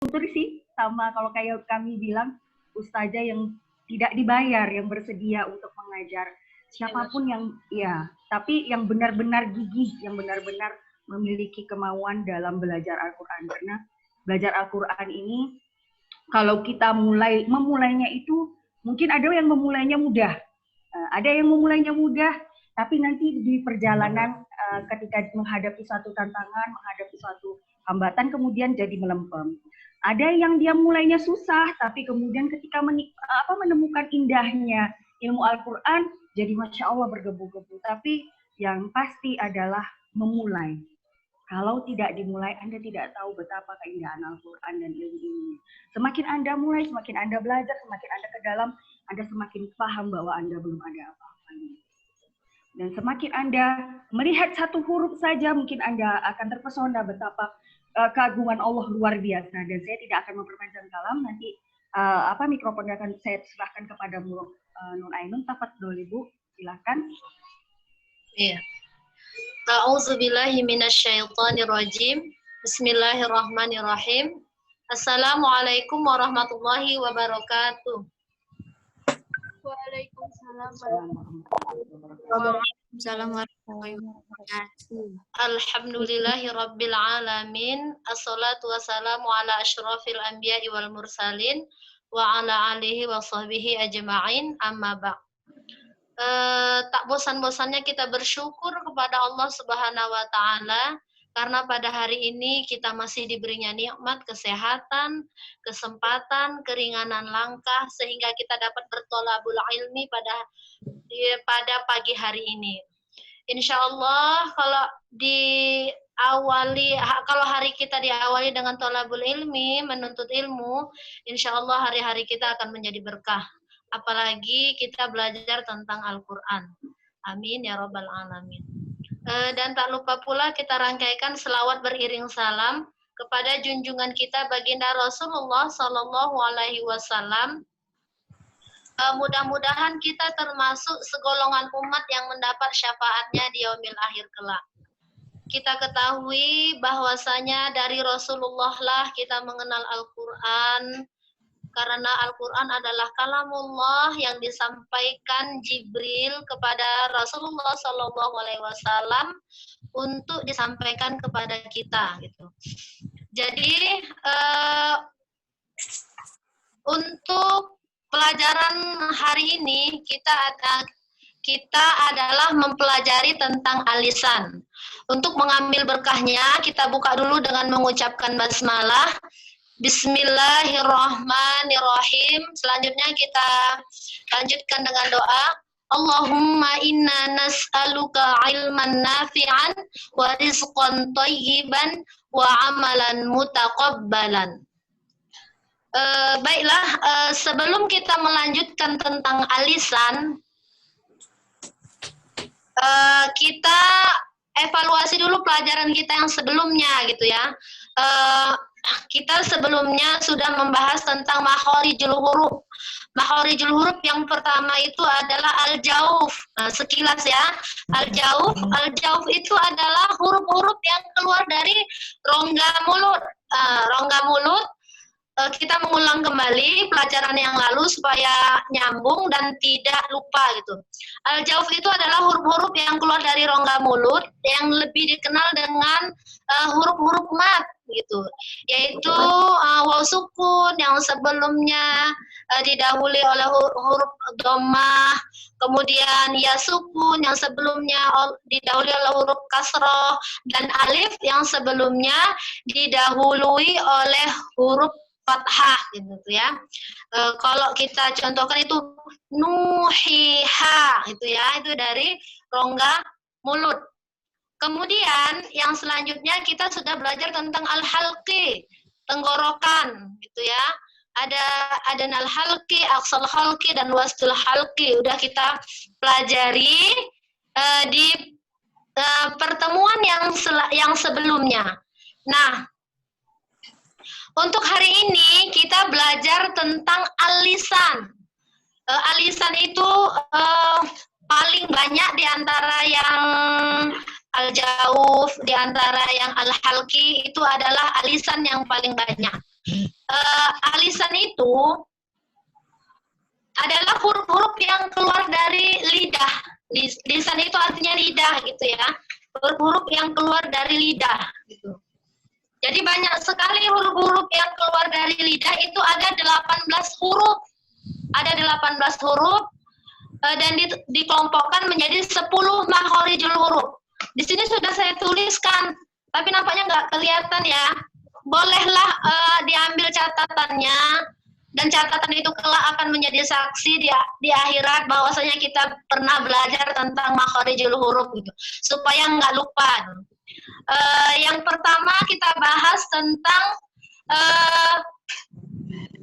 kultur sih, sama kalau kayak kami bilang, ustazah yang tidak dibayar, yang bersedia untuk mengajar siapapun yang ya, tapi yang benar-benar gigih, yang benar-benar memiliki kemauan dalam belajar Al-Quran. Karena belajar Al-Quran ini, kalau kita memulainya itu, mungkin ada yang memulainya mudah, ada yang memulainya mudah, tapi nanti di perjalanan ketika menghadapi suatu tantangan, menghadapi suatu hambatan, kemudian jadi melempem. Ada yang dia mulainya susah, tapi kemudian ketika menemukan indahnya ilmu Al-Quran, jadi Masya Allah bergebu-gebu. Tapi yang pasti adalah memulai. Kalau tidak dimulai, Anda tidak tahu betapa keindahan Al-Quran dan ilmu ini. Semakin Anda mulai, semakin Anda belajar, semakin Anda ke dalam, Anda semakin paham bahwa Anda belum ada apa-apanya. Dan semakin Anda melihat satu huruf saja, mungkin Anda akan terpesona betapa keagungan Allah luar biasa. Dan saya tidak akan memperpanjang kalam, nanti mikrofonnya akan saya serahkan kepada Nur Ainun. Tafadhol Ibu, silakan. Iya. A'udzubillahi minasyaitonirrajim. Bismillahirrahmanirrahim. Assalamualaikum warahmatullahi wabarakatuh. Waalaikumsalam warahmatullahi wabarakatuh. Alhamdulillahi rabbil alamin. Assalatu wassalamu ala asyrafil anbiya'i wal mursalin wa ala alihi wa sahbihi ajma'in, amma ba'd. Tak bosan-bosannya kita bersyukur kepada Allah Subhanahu wa taala karena pada hari ini kita masih diberinya nikmat kesehatan, kesempatan, keringanan langkah sehingga kita dapat bertolabul ilmi pada pagi hari ini. Insya Allah kalau hari kita diawali dengan tolabul ilmi, menuntut ilmu, insya Allah hari-hari kita akan menjadi berkah. Apalagi kita belajar tentang Al-Quran. Amin ya Rabbal Alamin. Dan tak lupa pula kita rangkaikan selawat beriring salam kepada junjungan kita baginda Rasulullah Sallallahu Alaihi Wasallam. Mudah-mudahan kita termasuk segolongan umat yang mendapat syafaatnya di yaumil akhir kelak. Kita ketahui bahwasanya dari Rasulullah lah kita mengenal Al-Quran, karena Al-Quran adalah kalamullah yang disampaikan Jibril kepada Rasulullah Sallallahu Alaihi Wasallam untuk disampaikan kepada kita, gitu. Jadi untuk pelajaran hari ini kita adalah mempelajari tentang alisan. Untuk mengambil berkahnya, kita buka dulu dengan mengucapkan basmalah. Bismillahirrahmanirrahim. Selanjutnya kita lanjutkan dengan doa. Allahumma inna nas'aluka ilman nafi'an wa rizqan thayyiban wa amalan mutaqabbalan. Baiklah, sebelum kita melanjutkan tentang alisan, kita evaluasi dulu pelajaran kita yang sebelumnya, gitu ya. Kita sebelumnya sudah membahas tentang makhorijul huruf. Makhorijul huruf yang pertama itu adalah al-jauf. Nah, sekilas ya, al-jauf itu adalah huruf-huruf yang keluar dari rongga mulut. Rongga mulut, kita mengulang kembali pelajaran yang lalu supaya nyambung dan tidak lupa, gitu. Al-jauf itu adalah huruf-huruf yang keluar dari rongga mulut yang lebih dikenal dengan huruf-huruf mat, gitu, yaitu waw sukun yang sebelumnya didahului oleh huruf dhammah, kemudian ya sukun yang sebelumnya didahului oleh huruf kasroh, dan alif yang sebelumnya didahului oleh huruf fathah, gitu ya. Kalau kita contohkan itu nuhiha, itu ya, itu dari rongga mulut. Kemudian yang selanjutnya kita sudah belajar tentang al-halqi, tenggorokan, gitu ya. Ada adanal halqi, aqsal halqi, dan wastul halqi. Udah kita pelajari di pertemuan yang sebelumnya. Nah, untuk hari ini kita belajar tentang alisan. Alisan itu paling banyak di antara yang al-jauf, di antara yang al-halqi itu adalah alisan yang paling banyak. Alisan itu adalah huruf-huruf yang keluar dari lidah. Lisan itu artinya lidah gitu ya. Huruf-huruf yang keluar dari lidah gitu. Jadi banyak sekali huruf-huruf yang keluar dari lidah, itu ada 18 huruf. Ada 18 huruf dan dikelompokkan menjadi 10 makhorijul huruf. Di sini sudah saya tuliskan, tapi nampaknya nggak kelihatan ya. Bolehlah diambil catatannya, dan catatan itu kelak akan menjadi saksi di akhirat bahwasanya kita pernah belajar tentang makhorijul huruf gitu, supaya nggak lupa. Yang pertama kita bahas tentang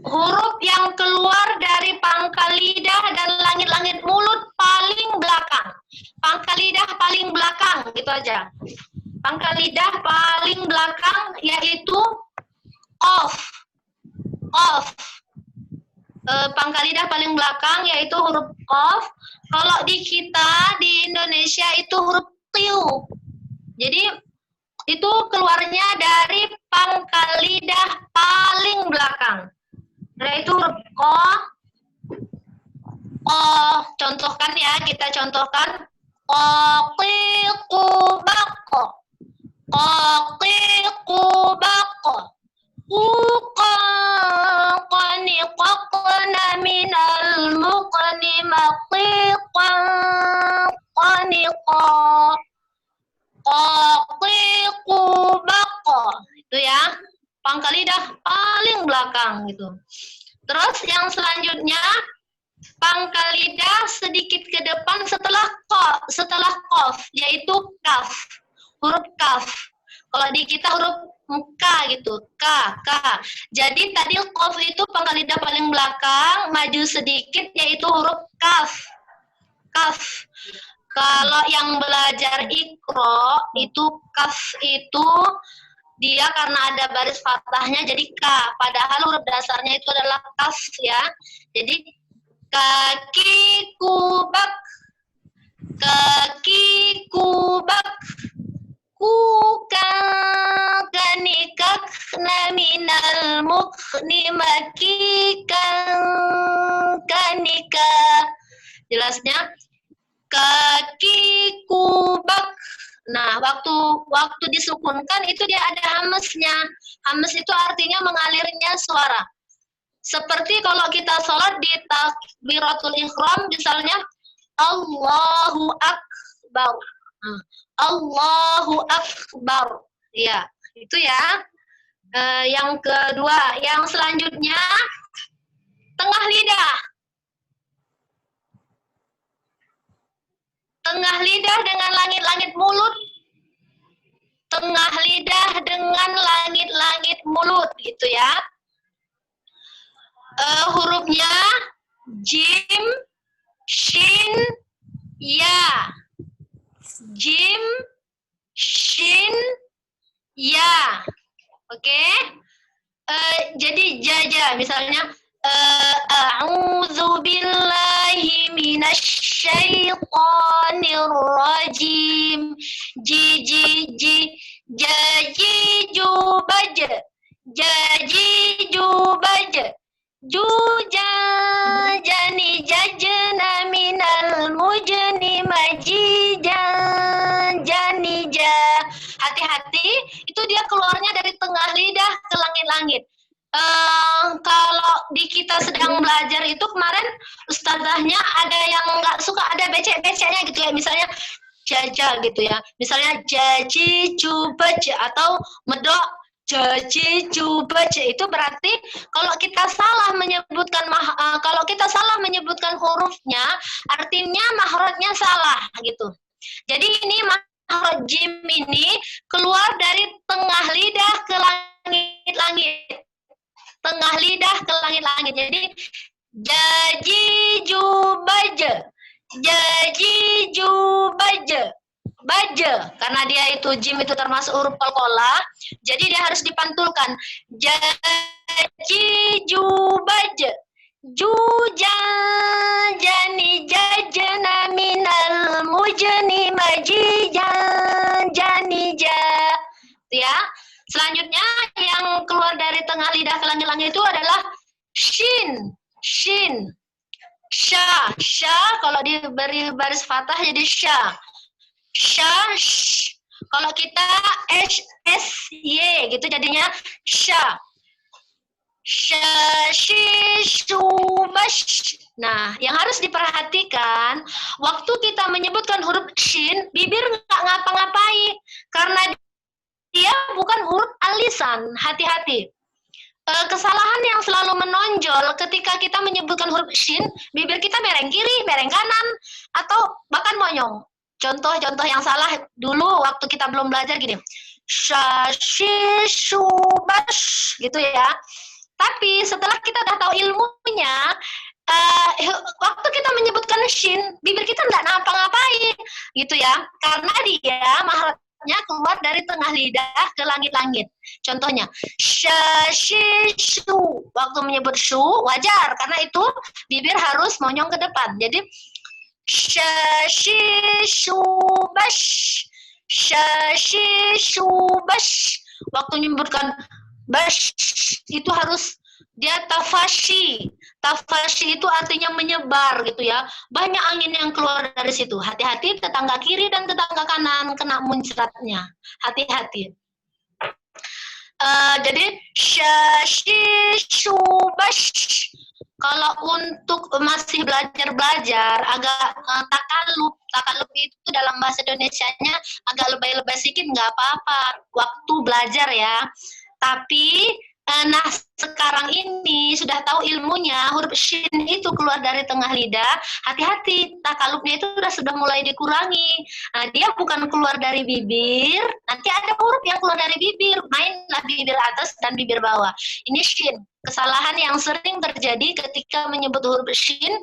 huruf yang keluar dari pangkal lidah dan langit-langit mulut paling belakang. Pangkal lidah paling belakang, gitu aja. Pangkal lidah paling belakang yaitu qaf. Qaf. Pangkal lidah paling belakang yaitu huruf qaf. Kalau di kita di Indonesia itu huruf qiu. Jadi itu keluarnya dari pangkal lidah paling belakang. Yaitu huruf qaf. Contohkan ya, kita contohkan. Qaqiqu baqqa. Qaqiqu baqqa. Qaniqaqna minal muqni maqiqan qaniqa. Qaqiqu baqqa. Itu ya, pangkal lidah paling belakang gitu. Terus yang selanjutnya, pangkal lidah sedikit ke depan setelah qaf, yaitu kaf. Huruf kaf. Kalau di kita huruf K gitu, K. Jadi tadi qaf itu pangkal lidah paling belakang, maju sedikit yaitu huruf kaf. Kaf. Kalau yang belajar Iqra itu kaf itu dia karena ada baris fathahnya jadi K. Padahal huruf dasarnya itu adalah kaf ya. Jadi kaki kubak, kaki kubak. Kanikak naminal mukni makikan kanika. Jelasnya kaki kubak. Nah, waktu disukunkan itu dia ada hamesnya. Hames itu artinya mengalirnya suara. Seperti kalau kita sholat di takbiratul ihram misalnya Allahu Akbar. Allahu Akbar. Ya, itu ya. Yang kedua, yang selanjutnya tengah lidah. Tengah lidah dengan langit-langit mulut. Tengah lidah dengan langit-langit mulut gitu ya. Hurufnya jim, shin, ya. Jim, shin, ya. Oke. Jadi jaja misalnya a'udzu billahi minasyaitonir rajim. Jaji jubaj. Jaji jubaj. Juja jani jajna minal mujni majijan janija. Hati-hati, itu dia keluarnya dari tengah lidah ke langit-langit. Kalau di kita sedang belajar itu kemarin ustazahnya ada yang nggak suka ada becek-beceknya gitu ya, misalnya jaja gitu ya, misalnya jaji jubaj atau medok jaji jubaj, itu berarti kalau kita salah menyebutkan hurufnya artinya mahrajnya salah gitu. Jadi ini makhraj jim ini keluar dari tengah lidah ke langit-langit. Tengah lidah ke langit-langit. Jadi jaji jubaj. Jaji jubaj. Baja, karena dia itu jim itu termasuk huruf qalqalah, jadi dia harus dipantulkan. Jaji jubaja. Juja jani jajana minal mujni majijan janija. Ya. Selanjutnya yang keluar dari tengah lidah ke itu adalah shin, shin. Sya, kalau diberi baris fathah jadi sya. Sya, sh. Kalau kita s, y gitu jadinya sya. Sya, shi, shu, bash. Nah, yang harus diperhatikan, waktu kita menyebutkan huruf shin, bibir nggak ngapa-ngapain. Karena dia bukan huruf alisan, hati-hati. Kesalahan yang selalu menonjol ketika kita menyebutkan huruf shin, bibir kita mereng kiri, mereng kanan, atau bahkan monyong. Contoh-contoh yang salah dulu waktu kita belum belajar gini, sha, shi, shu, bash, gitu ya. Tapi setelah kita udah tahu ilmunya, waktu kita menyebutkan shin, bibir kita nggak ngapa-ngapain, gitu ya. Karena dia mahrajnya keluar dari tengah lidah ke langit-langit. Contohnya, sha, shi, shu. Waktu menyebut shu, wajar. Karena itu bibir harus monyong ke depan. Jadi, sha, shi, shu, bash. Sha, shi, shu, bash. Waktu menyebutkan bash, itu harus dia tafashi. Tafashi itu artinya menyebar gitu ya. Banyak angin yang keluar dari situ. Hati-hati tetangga kiri dan tetangga kanan kena muncratnya. Hati-hati. Jadi syashishubash. Kalau untuk masih belajar agak takalub itu dalam bahasa Indonesianya agak lebay-lebay sedikit nggak apa-apa waktu belajar ya. Tapi nah sekarang ini sudah tahu ilmunya, huruf shin itu keluar dari tengah lidah, hati-hati, takalubnya itu sudah mulai dikurangi. Nah, dia bukan keluar dari bibir, nanti ada huruf yang keluar dari bibir, mainlah bibir atas dan bibir bawah. Ini shin. Kesalahan yang sering terjadi ketika menyebut huruf shin,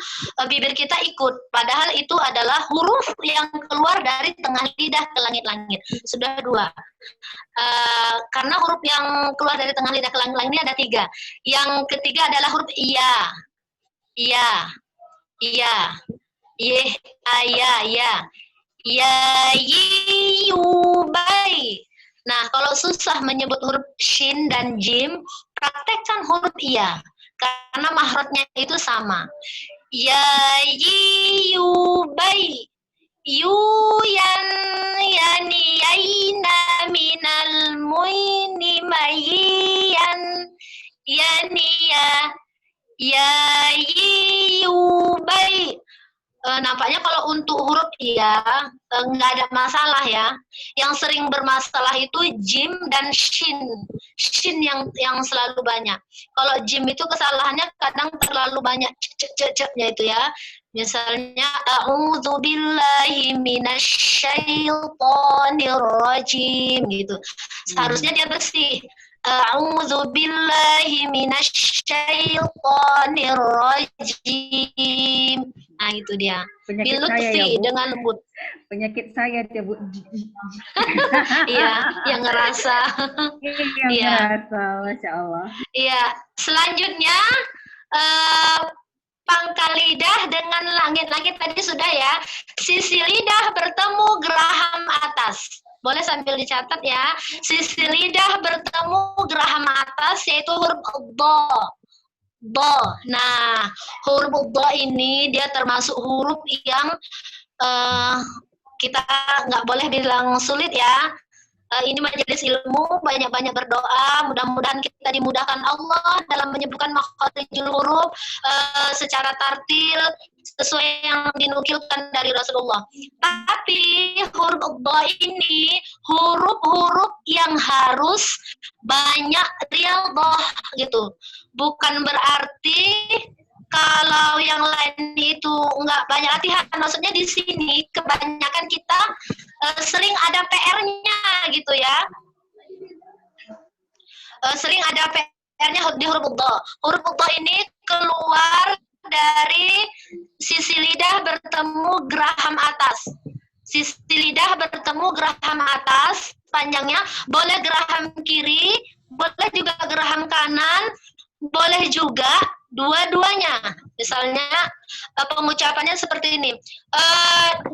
bibir kita ikut. Padahal itu adalah huruf yang keluar dari tengah lidah ke langit-langit. Sudah dua. Karena huruf yang keluar dari tengah lidah ke langit-langit ini ada tiga. Yang ketiga adalah huruf iya. Iya. Iya. Ye, aya, ya. Ya, yi, yu, bai. Nah, kalau susah menyebut huruf shin dan jim, praktekkan huruf iya. Karena mahrajnya itu sama. Ya, yi, yu, bai. Yu, yan, yani, yaina, minal, muini, mayian. Yani, ya, yi, yu, bai. Nampaknya kalau untuk huruf iya nggak ada masalah ya. Yang sering bermasalah itu jim dan shin. Shin yang selalu banyak. Kalau jim itu kesalahannya kadang terlalu banyak cek-cek-ceknya itu ya. Misalnya a'udzubillahi minasyaitonirrajim gitu. Seharusnya dia bersih. A'udzubillahi minasyaitonirrajim. Nah, itu dia. Bilutfi ya, dengan lembut. Penyakit saya ya, Bu. Iya, yang ngerasa. Yang ngerasa, Masya Allah. Iya, selanjutnya pangkal lidah dengan langit-langit tadi sudah ya. Sisi lidah bertemu geraham atas. Boleh sambil dicatat ya. Sisi lidah bertemu geraham atas yaitu huruf do. Do. Nah, huruf do ini dia termasuk huruf yang kita nggak boleh bilang sulit ya. Ini majelis ilmu, banyak-banyak berdoa, mudah-mudahan kita dimudahkan Allah dalam menyebutkan makharijul huruf secara tartil sesuai yang dinukilkan dari Rasulullah. Tapi huruf dha ini huruf-huruf yang harus banyak riyadhah gitu. Bukan berarti kalau yang lain itu nggak banyak latihan, maksudnya di sini kebanyakan kita sering ada PR-nya gitu ya. Sering ada PR-nya di huruf dha. Huruf dha ini keluar dari sisi lidah bertemu geraham atas. Sisi lidah bertemu geraham atas, panjangnya boleh geraham kiri, boleh juga geraham kanan, boleh juga dua-duanya. Misalnya pengucapannya seperti ini.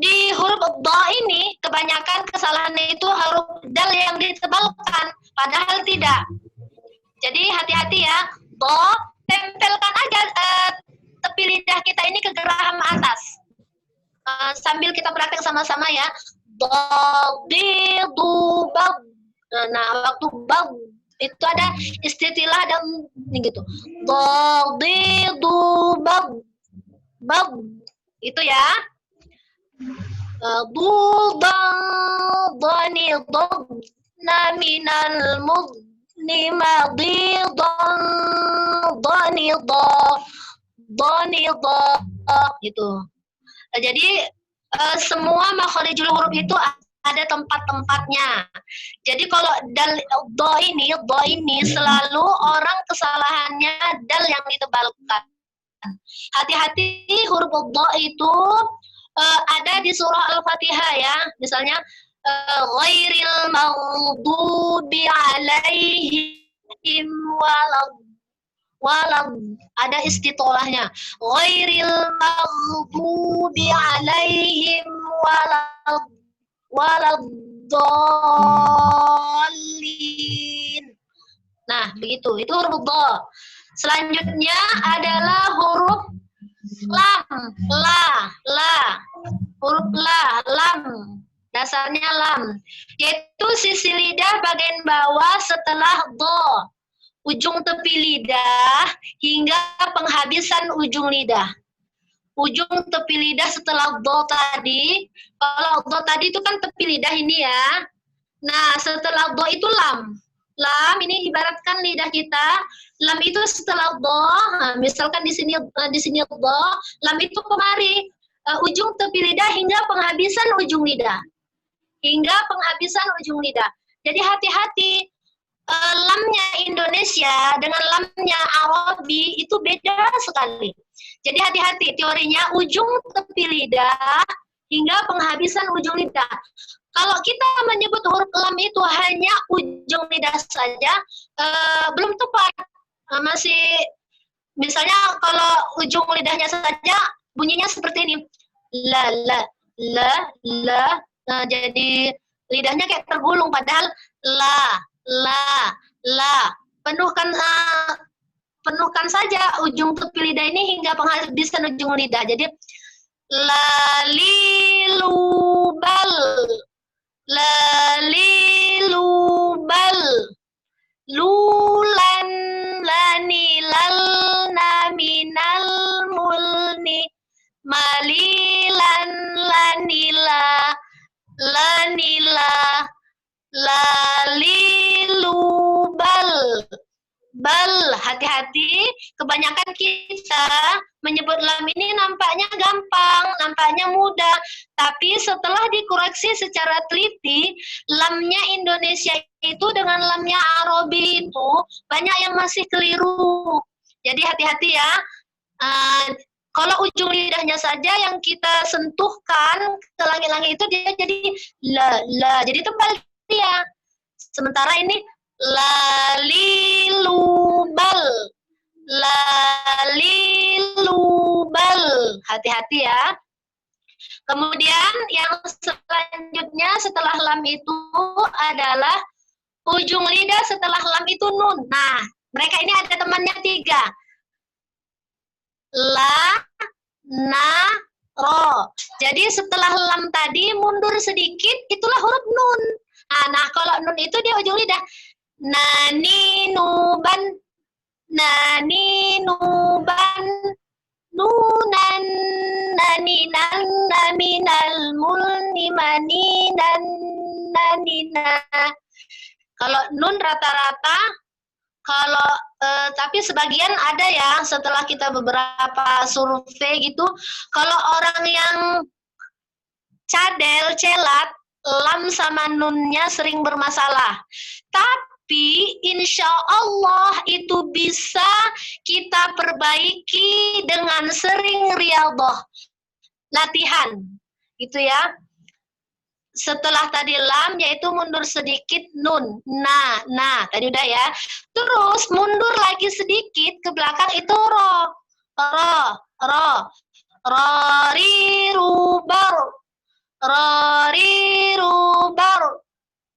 Di huruf dha ini kebanyakan kesalahannya itu huruf dal yang ditebalkan, padahal tidak. Jadi hati-hati ya. do, tempelkan aja tepi lidah kita ini ke geraham atas. Sambil kita praktek sama-sama ya. Do, di, du, bag. Nah, waktu bag itu ada istilah dan gitu. Do, di, du, bag. Bag. Itu ya. Du, bang, doni, dog. Naminal mud. Nima, di, don, doni, do. Doni, do. Gitu. Jadi semua makhorijul huruf itu ada tempat-tempatnya. Jadi kalau do ini selalu orang kesalahannya dal yang ditebalkan. Hati-hati huruf do itu ada di surah Al-Fatihah ya. Misalnya ghairil maghdubi alaihim walau ada istitolahnya ghairil maghdubi alaihim waladdallin. Nah, begitu. Itu huruf do. Selanjutnya adalah huruf lam, huruf lam. Dasarnya lam, yaitu sisi lidah bagian bawah setelah do. Ujung tepi lidah hingga penghabisan ujung lidah. Ujung tepi lidah setelah do tadi, kalau do tadi itu kan tepi lidah ini ya. Nah, setelah do itu lam. Lam ini ibaratkan lidah kita. Lam itu setelah do. Nah, misalkan di sini do, lam itu kemari. Ujung tepi lidah hingga penghabisan ujung lidah. Hingga penghabisan ujung lidah. Jadi hati-hati. Lamnya Indonesia dengan lamnya Arabi itu beda sekali. Jadi hati-hati, teorinya ujung tepi lidah hingga penghabisan ujung lidah. Kalau kita menyebut huruf lam itu hanya ujung lidah saja, belum tepat. Masih, misalnya kalau ujung lidahnya saja bunyinya seperti ini. La. Nah, jadi lidahnya kayak tergulung, padahal la. Penuhkan saja ujung tepi lidah ini hingga penghabisan ujung lidah. Jadi lalilubal, lulan, lanilal, naminal, mulni, malilan, lanila, lalilubal. Bal, hati-hati, kebanyakan kita menyebut lam ini nampaknya gampang, nampaknya mudah, tapi setelah dikoreksi secara teliti, lamnya Indonesia itu dengan lamnya Arabi itu banyak yang masih keliru. Jadi hati-hati ya. Kalau ujung lidahnya saja yang kita sentuhkan ke langit-langit itu dia jadi la, jadi tebal dia. Sementara ini lalilubal, hati-hati ya. Kemudian yang selanjutnya setelah lam itu adalah ujung lidah setelah lam itu nun. Nah, mereka ini ada temannya 3. La, na, ro. Jadi setelah lam tadi mundur sedikit, itulah huruf nun. Nah, kalau nun itu dia ujung lidah. Nani, nuban, nunan, naninan, naminal, mulni, maninan, nanina. Kalau nun rata-rata, kalau tapi sebagian ada ya, setelah kita beberapa survei gitu, kalau orang yang cadel, celat, lam sama nunnya sering bermasalah. Tapi insya Allah itu bisa kita perbaiki dengan sering riyadhah, latihan, gitu ya. Setelah tadi lam, yaitu mundur sedikit nun. Nah, tadi udah ya. Terus mundur lagi sedikit ke belakang itu ro. Rorirubar.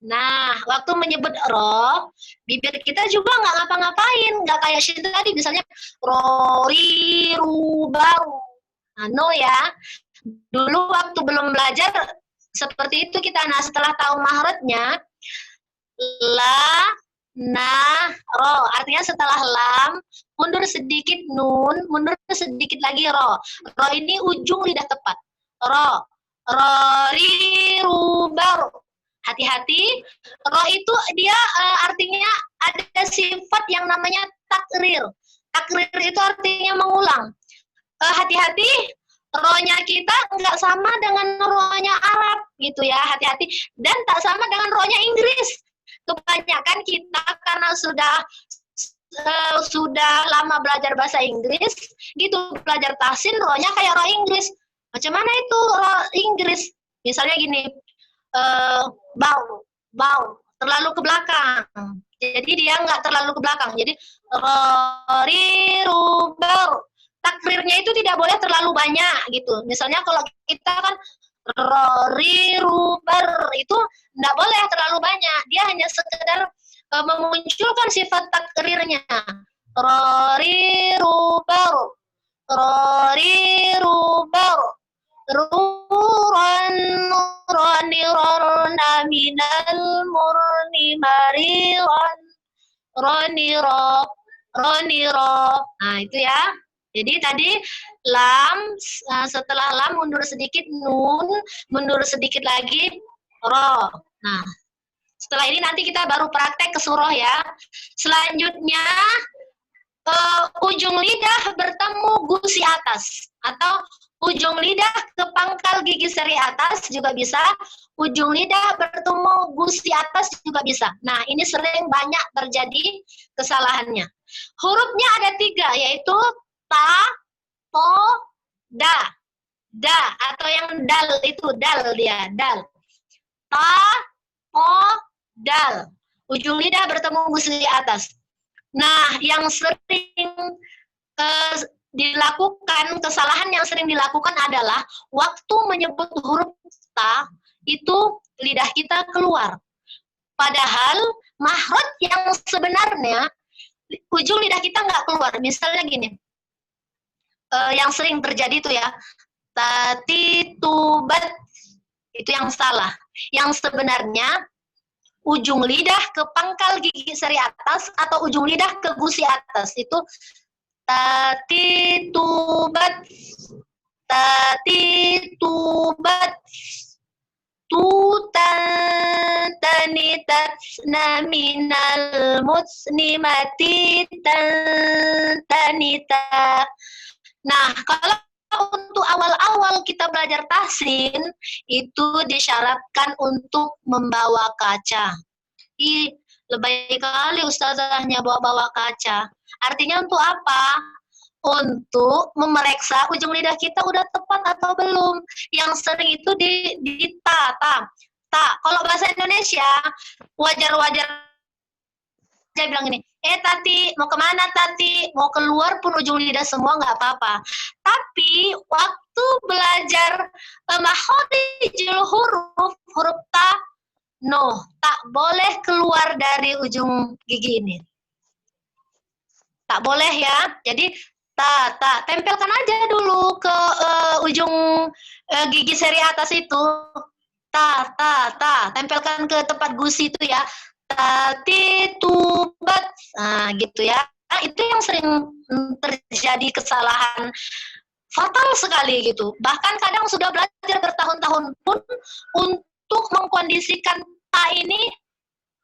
Nah, waktu menyebut ro, bibir kita juga nggak ngapa-ngapain, nggak kayak shin tadi, misalnya ro, ri, ru, baru. Nah, no ya. Dulu waktu belum belajar seperti itu kita. Nah, setelah tahu mahrotnya, la, na, ro. Artinya setelah lam, mundur sedikit nun, mundur sedikit lagi ro. Ro ini ujung lidah tepat. Ro, ro, ri, ru, baru. Hati-hati, ro itu dia artinya ada sifat yang namanya takrir. Takrir itu artinya mengulang. Hati-hati, ro-nya kita nggak sama dengan ro-nya Arab gitu ya, hati-hati. Dan tak sama dengan ro-nya Inggris. Kebanyakan kita karena sudah lama belajar bahasa Inggris, gitu belajar tahsin, ro-nya kayak ro Inggris. Macam mana itu ro Inggris? Misalnya gini, bau, terlalu ke belakang. Jadi dia nggak terlalu ke belakang. Jadi riru bau. Takrirnya itu tidak boleh terlalu banyak gitu. Misalnya kalau kita kan riru ber itu nggak boleh terlalu banyak. Dia hanya sekedar memunculkan sifat takrirnya. Riru ber, riru ber. Ruran roni rona minal murni mariran roni ro. Nah itu ya. Jadi tadi lam, setelah lam mundur sedikit nun, mundur sedikit lagi ro. Nah setelah ini nanti kita baru praktek ke surah ya. Selanjutnya ujung lidah bertemu gusi atas atau ujung lidah ke pangkal gigi seri atas juga bisa, ujung lidah bertemu gusi atas juga bisa. Nah, ini sering banyak terjadi kesalahannya. Hurufnya ada 3, yaitu ta, to, da. Da, atau yang dal itu, dal dia, dal. Ta, to, dal. Ujung lidah bertemu gusi atas. Nah, yang sering dilakukan, kesalahan yang sering dilakukan adalah waktu menyebut huruf ta, itu lidah kita keluar. Padahal mahrot yang sebenarnya ujung lidah kita nggak keluar. Misalnya gini, yang sering terjadi itu ya, tati tubat, itu yang salah. Yang sebenarnya ujung lidah ke pangkal gigi seri atas atau ujung lidah ke gusi atas itu tati tubat tutan tanitat naminal musnimati tanita. Nah, kalau untuk awal-awal kita belajar tahsin itu disyaratkan untuk membawa kaca. Lebay kali ustazahnya bawa-bawa kaca. Artinya untuk apa? Untuk memeriksa ujung lidah kita udah tepat atau belum. Yang sering itu di ta. Kalau bahasa Indonesia wajar-wajar saya bilang ini, Tati, mau kemana Tati? Mau keluar pun ujung lidah semua nggak apa-apa. Tapi waktu belajar makhorijul huruf ta, no, tak boleh keluar dari ujung gigi ini. Tak boleh ya. Jadi ta, tempelkan aja dulu ke ujung gigi seri atas itu. Ta, tempelkan ke tempat gusi itu ya. Tati tubat, nah gitu ya. Itu yang sering terjadi kesalahan fatal sekali gitu. Bahkan kadang sudah belajar bertahun-tahun pun untuk mengkondisikan ta ini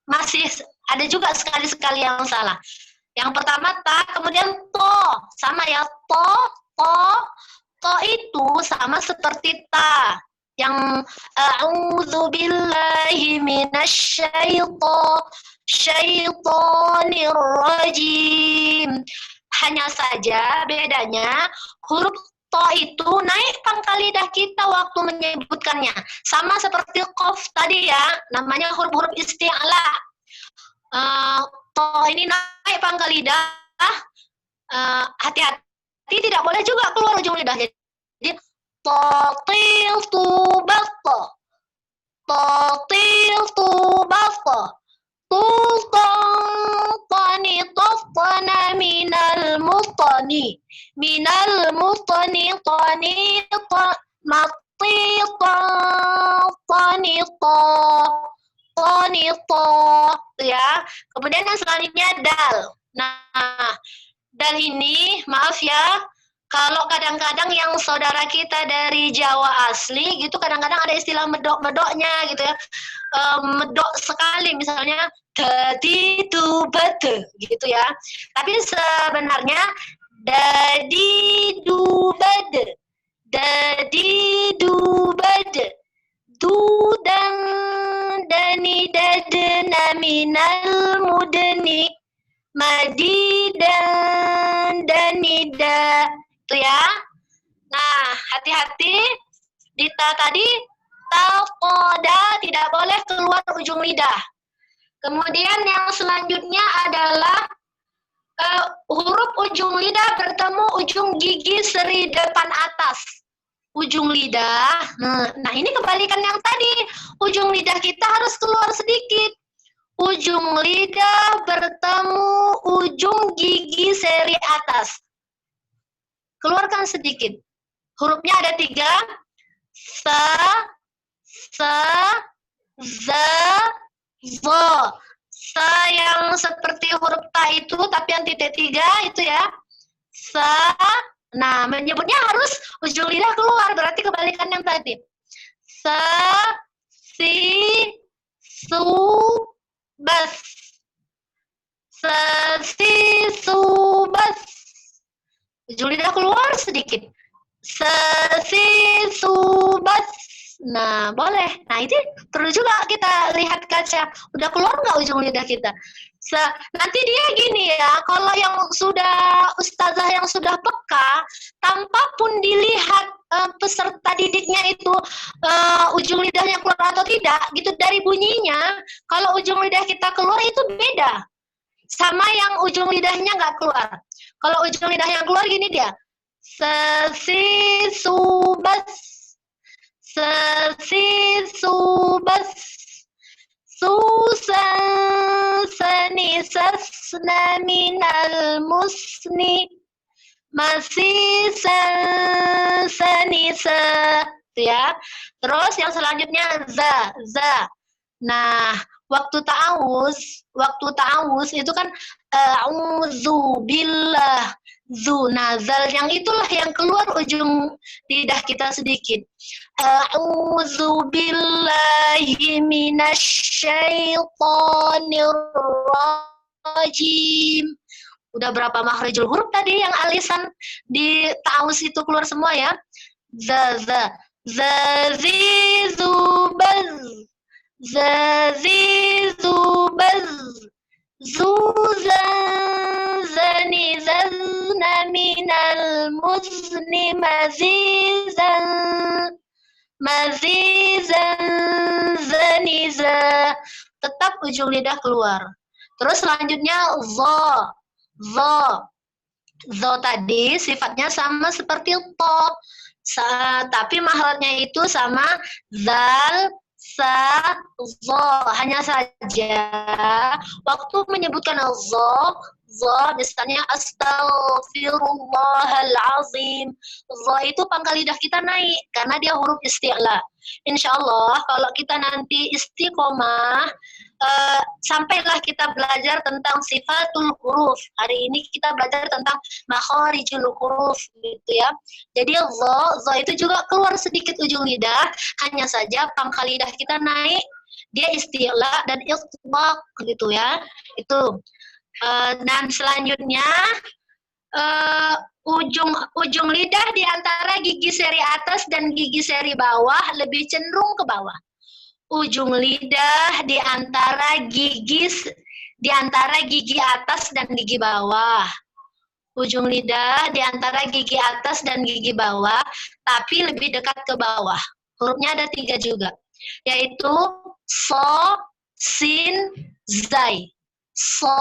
masih ada juga sekali-sekali yang salah. Yang pertama ta, kemudian to, sama ya to itu sama seperti ta. Yang a'udzubillahi minasyaitonir rajim. Hanya saja bedanya huruf to itu naik pangkal lidah kita waktu menyebutkannya. Sama seperti qaf tadi ya, namanya huruf-huruf isti'la. To ini naik pangkal lidah. Hati-hati tidak boleh juga keluar ujung lidah. Jadi totil tubat Tatil tubata. Tani tatana minal mutani. Minal mutani tani matita tani ya. Kemudian yang selanjutnya dal. Nah, dal ini maaf ya, kalau kadang-kadang yang saudara kita dari Jawa asli gitu kadang-kadang ada istilah medok-medoknya gitu ya. Medok sekali misalnya dadi dubade gitu ya. Tapi sebenarnya dadi dubade. Dadi dubade. Dudan dani dadna minal mudni madidan danida itu ya. Nah, hati-hati Dita tadi taqoda tidak boleh keluar ujung lidah. Kemudian yang selanjutnya adalah huruf ujung lidah bertemu ujung gigi seri depan atas. Ujung lidah, nah ini kebalikan yang tadi. Ujung lidah kita harus keluar sedikit. Ujung lidah bertemu ujung gigi seri atas. Keluarkan sedikit. Hurufnya ada 3. Sa, za, zo. Sa yang seperti huruf ta itu, tapi yang titik 3 itu ya. Sa. Nah, menyebutnya harus ujung lidah keluar, berarti kebalikan yang tadi. Sa, si, su, bas. Sa, si, su, bas. Ujung lidah keluar sedikit. Sa, si, su, bas. Nah, boleh. Nah, ini perlu juga kita lihat kaca. Udah keluar nggak ujung lidah kita? Nanti dia gini ya, kalau yang sudah ustazah yang sudah peka, tanpa pun dilihat peserta didiknya itu ujung lidahnya keluar atau tidak, gitu dari bunyinya, kalau ujung lidah kita keluar itu beda sama yang ujung lidahnya nggak keluar. Kalau ujung lidahnya keluar gini dia, sesi subas, sesi subas. Susan sani sasna minal musni masih sani ya. Terus yang selanjutnya za. Nah, waktu ta'awuz itu kan a'udzu billah zu. Nah, zal yang itulah yang keluar ujung lidah kita sedikit. A'udzu billahi minasyaitonir rajim. Udah berapa makhrajul huruf tadi yang alisan di ta'awuz itu keluar semua ya? Za, zi, zubaz. Zazi, zubaz. Zuzan, zani, zazna minal muzni mazizan. Mazizan, zaniza. Tetap ujung lidah keluar. Terus selanjutnya zo tadi sifatnya sama seperti to, tapi mahalnya itu sama zal, sa, zo. Hanya saja waktu menyebutkan zo misalnya astaghfirullahalazim, zo itu pangkal lidah kita naik karena dia huruf isti'la. Insya Allah kalau kita nanti istiqomah, sampailah kita belajar tentang sifatul huruf. Hari ini kita belajar tentang makharijul huruf gitu ya. Jadi zo itu juga keluar sedikit ujung lidah, hanya saja pangkal lidah kita naik, dia isti'la dan itbaq gitu ya. Itu. Dan selanjutnya ujung lidah di antara gigi seri atas dan gigi seri bawah lebih cenderung ke bawah. Ujung lidah di antara gigi atas dan gigi bawah. Ujung lidah di antara gigi atas dan gigi bawah, tapi lebih dekat ke bawah. Hurufnya ada 3 juga, yaitu so, sin, zai. So,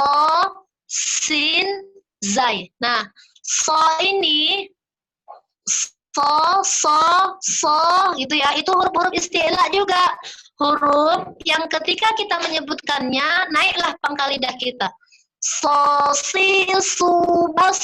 sin, zai. Nah, so so, gitu ya. Itu huruf-huruf isti'la juga. Huruf yang ketika kita menyebutkannya, naiklah pangkal lidah kita. So, si, su, bas.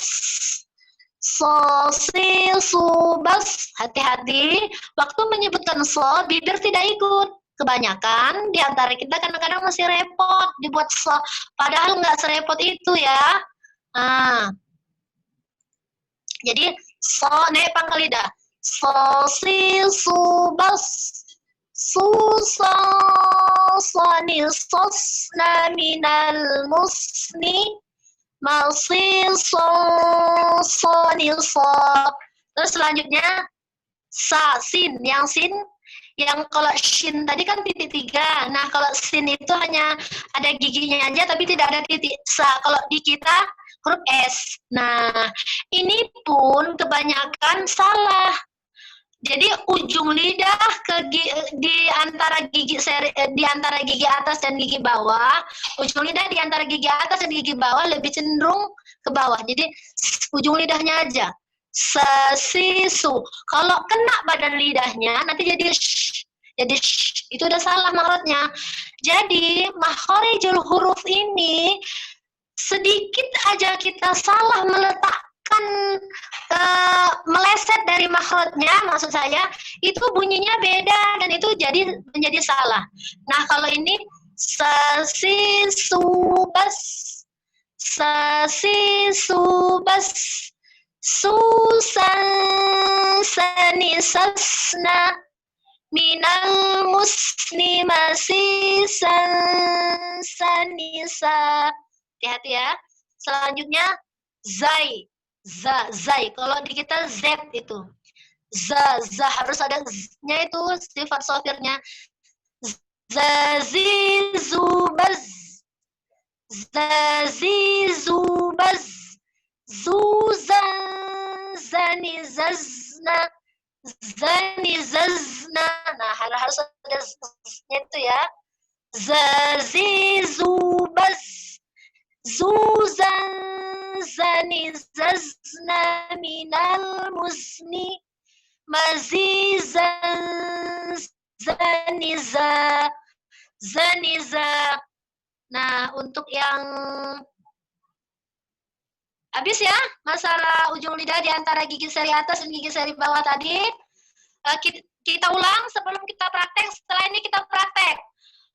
So, si, su, bas. Hati-hati, waktu menyebutkan so, bibir tidak ikut. Kebanyakan di antara kita kadang-kadang masih repot dibuat so. Padahal nggak serepot itu ya. Nah, jadi so, naik pangkal lidah. So, si, su, bas. Su, so, ni, sos, na, minal, musni. Malsi, so, ni, so. Terus selanjutnya, sa, sin. Yang sin, yang kalau shin tadi kan titik 3. Nah, kalau sin itu hanya ada giginya aja, tapi tidak ada titik. Sa, kalau di kita huruf S. Nah, ini pun kebanyakan salah. Jadi ujung lidah di antara gigi atas dan gigi bawah, ujung lidah di antara gigi atas dan gigi bawah lebih cenderung ke bawah. Jadi ujung lidahnya aja. Sesisu. Kalau kena badan lidahnya nanti jadi sh. Jadi sh. Itu udah salah makrotnya. Jadi makhorijul huruf ini sedikit aja kita salah meletakkan meleset dari makhrajnya, maksud saya itu bunyinya beda dan itu menjadi salah. Nah, kalau ini sesisubas, susan sanisasna minal musni masisan sanisa. Hati-hati ya. Selanjutnya zai. Zai. Kalau di kita Z itu. Za harus ada Z-nya itu sifat sofirnya. Zazizubaz. Zazizubaz. Zuzan zanizazna. Zanizazna. Nah, harus ada Z-nya itu ya. Zazizubaz. Zuzan zanizazna minal musni mazizan zaniza. Nah, untuk yang habis ya masalah ujung lidah di antara gigi seri atas dan gigi seri bawah tadi, kita ulang sebelum kita praktek. Setelah ini kita praktek.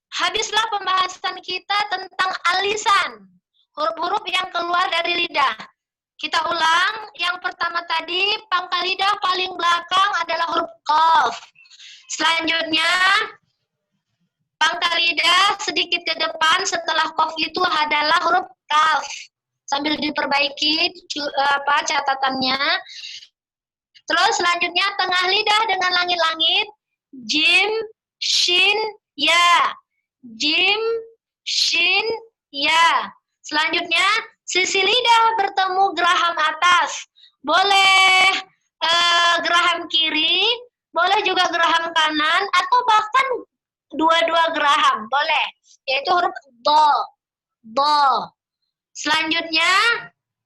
Habislah pembahasan kita tentang alisan, huruf-huruf yang keluar dari lidah. Kita ulang, yang pertama tadi, pangkal lidah paling belakang adalah huruf qaf. Selanjutnya, pangkal lidah sedikit ke depan setelah qaf itu adalah huruf kaf. Sambil diperbaiki catatannya. Terus selanjutnya, tengah lidah dengan langit-langit, jim, shin, ya. Jim, shin, ya. Selanjutnya, sisi lidah bertemu geraham atas. Boleh geraham kiri, boleh juga geraham kanan, atau bahkan dua-dua geraham. Boleh. Yaitu huruf do. Selanjutnya,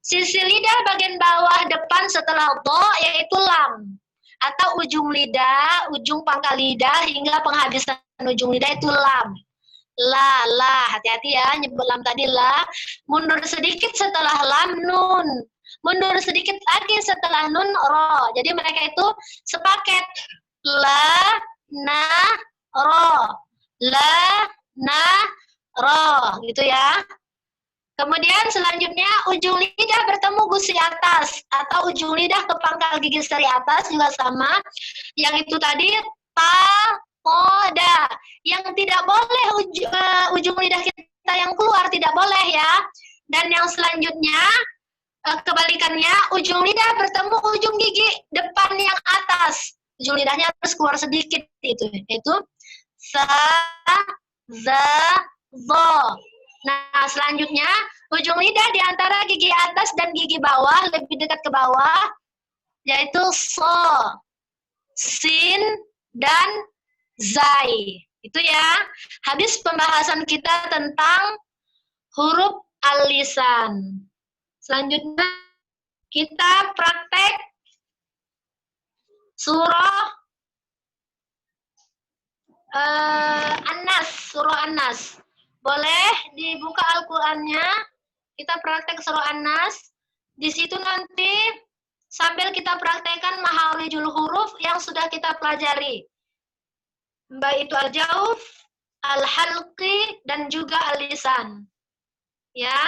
sisi lidah bagian bawah depan setelah do, yaitu lam. Atau ujung lidah, ujung pangkal lidah, hingga penghabisan ujung lidah itu lam. La, hati-hati ya, nyebut lam tadi la. Mundur sedikit setelah lam, nun. Mundur sedikit lagi setelah nun, ro. Jadi mereka itu sepaket. La, na, ro. La, na, ro. Gitu ya. Kemudian selanjutnya ujung lidah bertemu gusi atas. Atau ujung lidah ke pangkal gigi seri atas juga sama. Yang itu tadi, poda. Yang tidak boleh ujung lidah kita yang keluar, tidak boleh ya. Dan yang selanjutnya kebalikannya, ujung lidah bertemu ujung gigi depan yang atas. Ujung lidahnya harus keluar sedikit itu. Itu sa, za, zo. Nah, selanjutnya ujung lidah di antara gigi atas dan gigi bawah, lebih dekat ke bawah, yaitu so, sin, dan zai. Itu ya. Habis pembahasan kita tentang huruf al-lisan. Selanjutnya kita praktek surah An-Nas, surah An-Nas. Boleh dibuka Al-Qur'annya, kita praktek surah An-Nas. Di situ nanti sambil kita praktekkan makharijul huruf yang sudah kita pelajari. Baik itu al-jauf, al-halqi, dan juga al-lisan. Ya,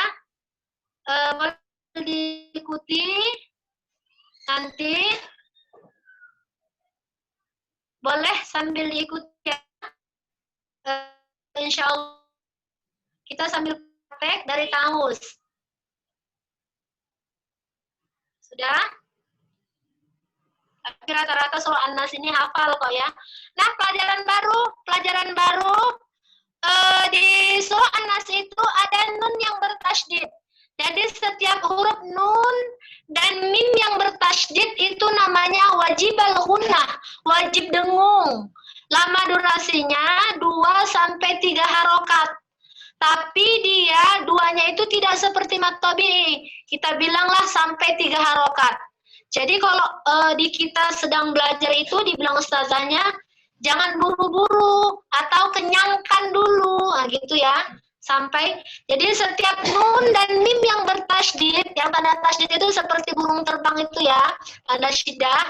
boleh diikuti nanti. Boleh sambil diikuti ya. Insya Allah kita sambil praktek dari kamus. Sudah? Tapi rata-rata surah An-Nas ini hafal kok ya. Nah, pelajaran baru di surah An-Nas itu ada nun yang bertasydid. Jadi setiap huruf nun dan mim yang bertasydid itu namanya wajib al-ghunnah, wajib dengung. Lama durasinya 2-3 harokat. Tapi dia duanya itu tidak seperti mat tabi'i. Kita bilanglah sampai 3 harokat. Jadi kalau di kita sedang belajar itu dibilang ustazahnya jangan buru-buru atau kenyangkan dulu, nah, gitu ya. Sampai jadi setiap nun dan mim yang bertasydid, yang tanda tasydid itu seperti burung terbang itu ya, tanda syiddah.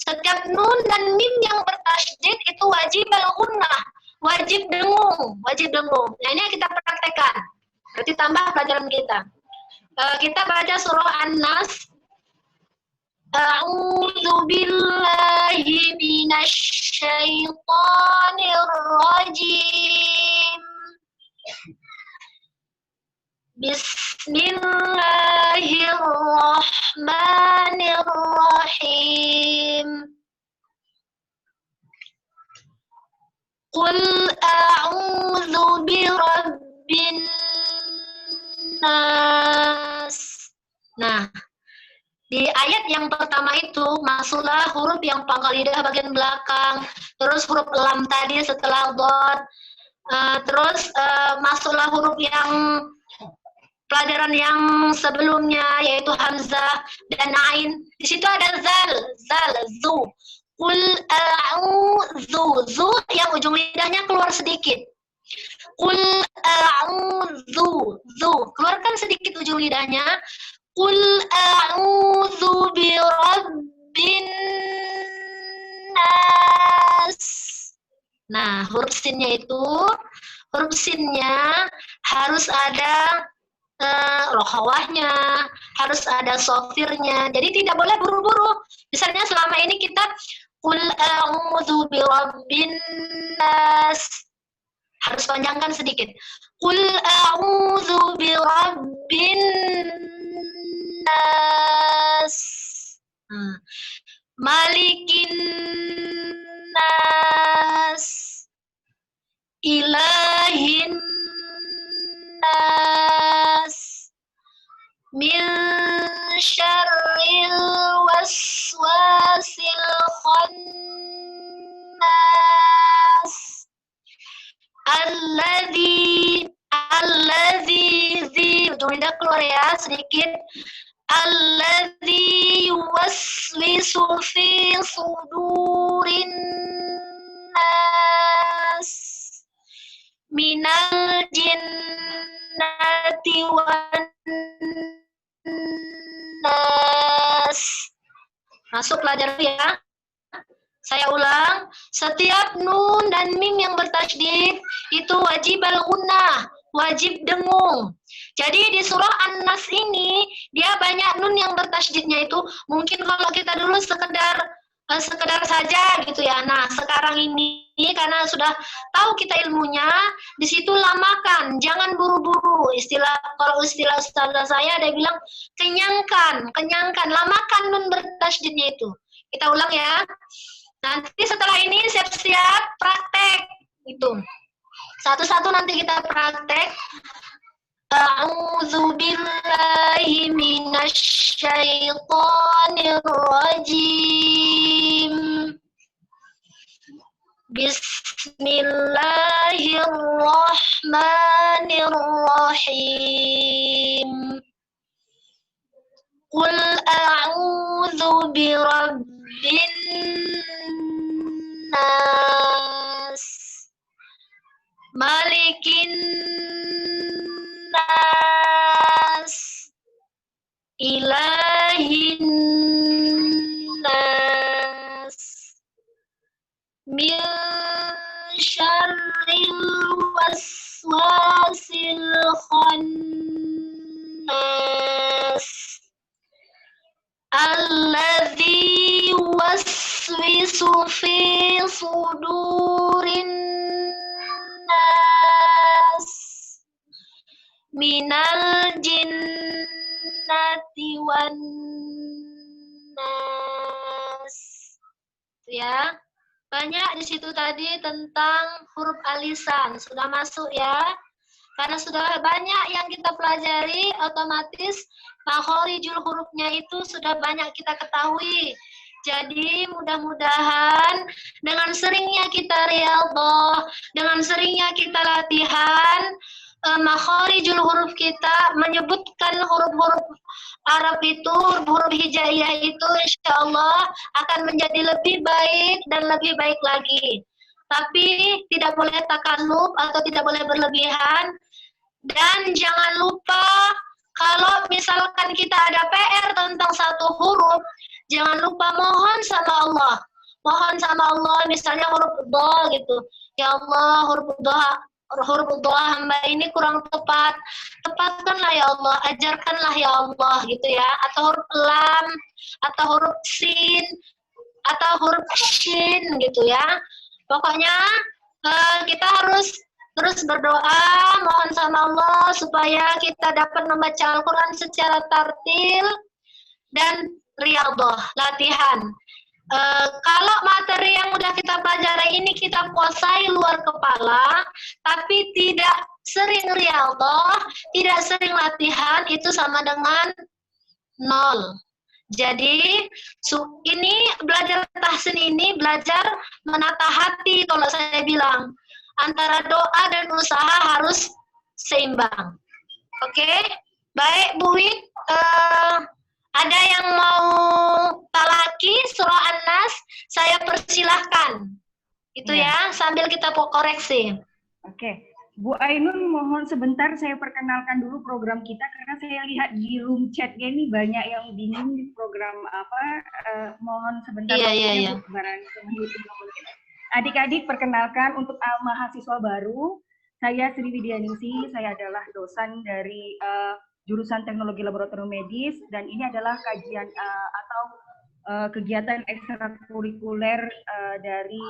Setiap nun dan mim yang bertasydid itu wajib al-ghunnah, wajib dengung, wajib dengung. Nah, ini yang kita praktekkan. Berarti tambah pelajaran kita. Kita baca surah An-Nas. A'udzu billahi minasy syaithanir rajim. Bismillahirrahmanirrahim. Qul a'udzu birabbin nas. Nah, di ayat yang pertama itu masuklah huruf yang pangkal lidah bagian belakang, terus huruf lam tadi setelah dot, terus masuklah huruf yang pelajaran yang sebelumnya yaitu hamzah dan ain. Di situ ada zal, zu. Qul a'udzu, zu yang ujung lidahnya keluar sedikit. Qul a'udzu, zu, keluarkan sedikit ujung lidahnya. Qul a'udzu birabbin nas. Nah, huruf sinnya itu, huruf sinnya harus ada rokhawahnya, harus ada sofirnya. Jadi tidak boleh buru-buru. Misalnya selama ini kita qul a'udzu birabbin nas, harus panjangkan sedikit. Qul a'udzu birabbin nas. Malikin nas. Ilahin nas. Min syarril waswasil khannas. Alladzi ujung lidah keluar ya sedikit. Alladzi yuwaswisu fi sudurin nas minal jinnati wan nas. Masuk pelajaran ya. Saya ulang, setiap nun dan mim yang bertasydid itu wajib al-ghunnah, wajib dengung. Jadi di surah An-Nas ini dia banyak nun yang bertasydidnya itu mungkin kalau kita dulu sekedar saja gitu ya. Nah, sekarang ini karena sudah tahu kita ilmunya, di situ lamakan, jangan buru-buru. Kalau istilah ustazah saya ada bilang kenyangkan, lamakan nun bertasydidnya itu. Kita ulang ya. Nanti setelah ini siap-siap praktek itu. Satu-satu nanti kita praktek. A'udzu billahi minasy syaithanir rajim. Bismillahirrahmanirrahim. Qul a'udzu birabbin Malikin nas, ilahin nas, min syarril waswasil khannas, alladzi yuwaswisu fi sudurin nas minal jinnati wan nas. Ya, banyak di situ tadi tentang huruf alisan. Sudah masuk ya? Karena sudah banyak yang kita pelajari, otomatis makhorijul hurufnya itu sudah banyak kita ketahui. Jadi mudah-mudahan dengan seringnya kita riyadhah, dengan seringnya kita latihan, makhorijul huruf kita menyebutkan huruf-huruf Arab itu, huruf hijaiyah itu insya Allah akan menjadi lebih baik dan lebih baik lagi. Tapi tidak boleh takalluf atau tidak boleh berlebihan. Dan jangan lupa kalau misalkan kita ada PR tentang satu huruf, jangan lupa mohon sama Allah. Mohon sama Allah, misalnya huruf dha gitu. Ya Allah, huruf dha hamba ini kurang tepat. Tepatkanlah ya Allah, ajarkanlah ya Allah gitu ya. Atau huruf lam, atau huruf sin, atau huruf shin gitu ya. Pokoknya kita harus terus berdoa, mohon sama Allah supaya kita dapat membaca Al-Quran secara tartil dan riyadhah, latihan. Kalau materi yang udah kita pelajari ini kita kuasai luar kepala, tapi tidak sering riyadhah, tidak sering latihan, itu sama dengan nol. Jadi ini belajar tahsin ini belajar menata hati kalau saya bilang. Antara doa dan usaha harus seimbang. Oke? Baik Bu Wid, ada yang mau talaki surah An-Nas, saya persilahkan. Itu ya, sambil kita koreksi. Oke. Bu Ainun, mohon sebentar saya perkenalkan dulu program kita karena saya lihat di room chatnya ini banyak yang bingung di program apa. Mohon sebentar Iya. Adik-adik, perkenalkan untuk mahasiswa baru, saya Sri Widyaningsi, saya adalah dosen dari jurusan Teknologi Laboratorium Medis, dan ini adalah kajian atau kegiatan ekstrakurikuler dari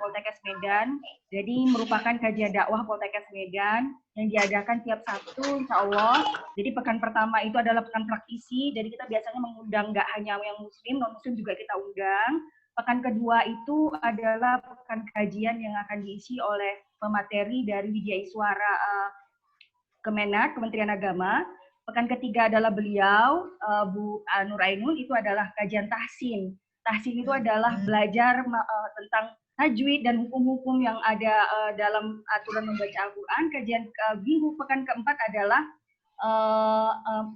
Poltekkes Medan. Jadi merupakan kajian dakwah Poltekkes Medan yang diadakan tiap Sabtu, insya Allah. Jadi pekan pertama itu adalah pekan praktisi, jadi kita biasanya mengundang nggak hanya yang muslim, non-muslim juga kita undang. Pekan kedua itu adalah pekan kajian yang akan diisi oleh pemateri dari Widya Iswara Kemenak, Kementerian Agama. Pekan ketiga adalah beliau, Bu Nur Ainun, itu adalah kajian tahsin. Tahsin itu adalah belajar tentang tajwid dan hukum-hukum yang ada dalam aturan membaca Al-Quran. Kajian minggu pekan keempat adalah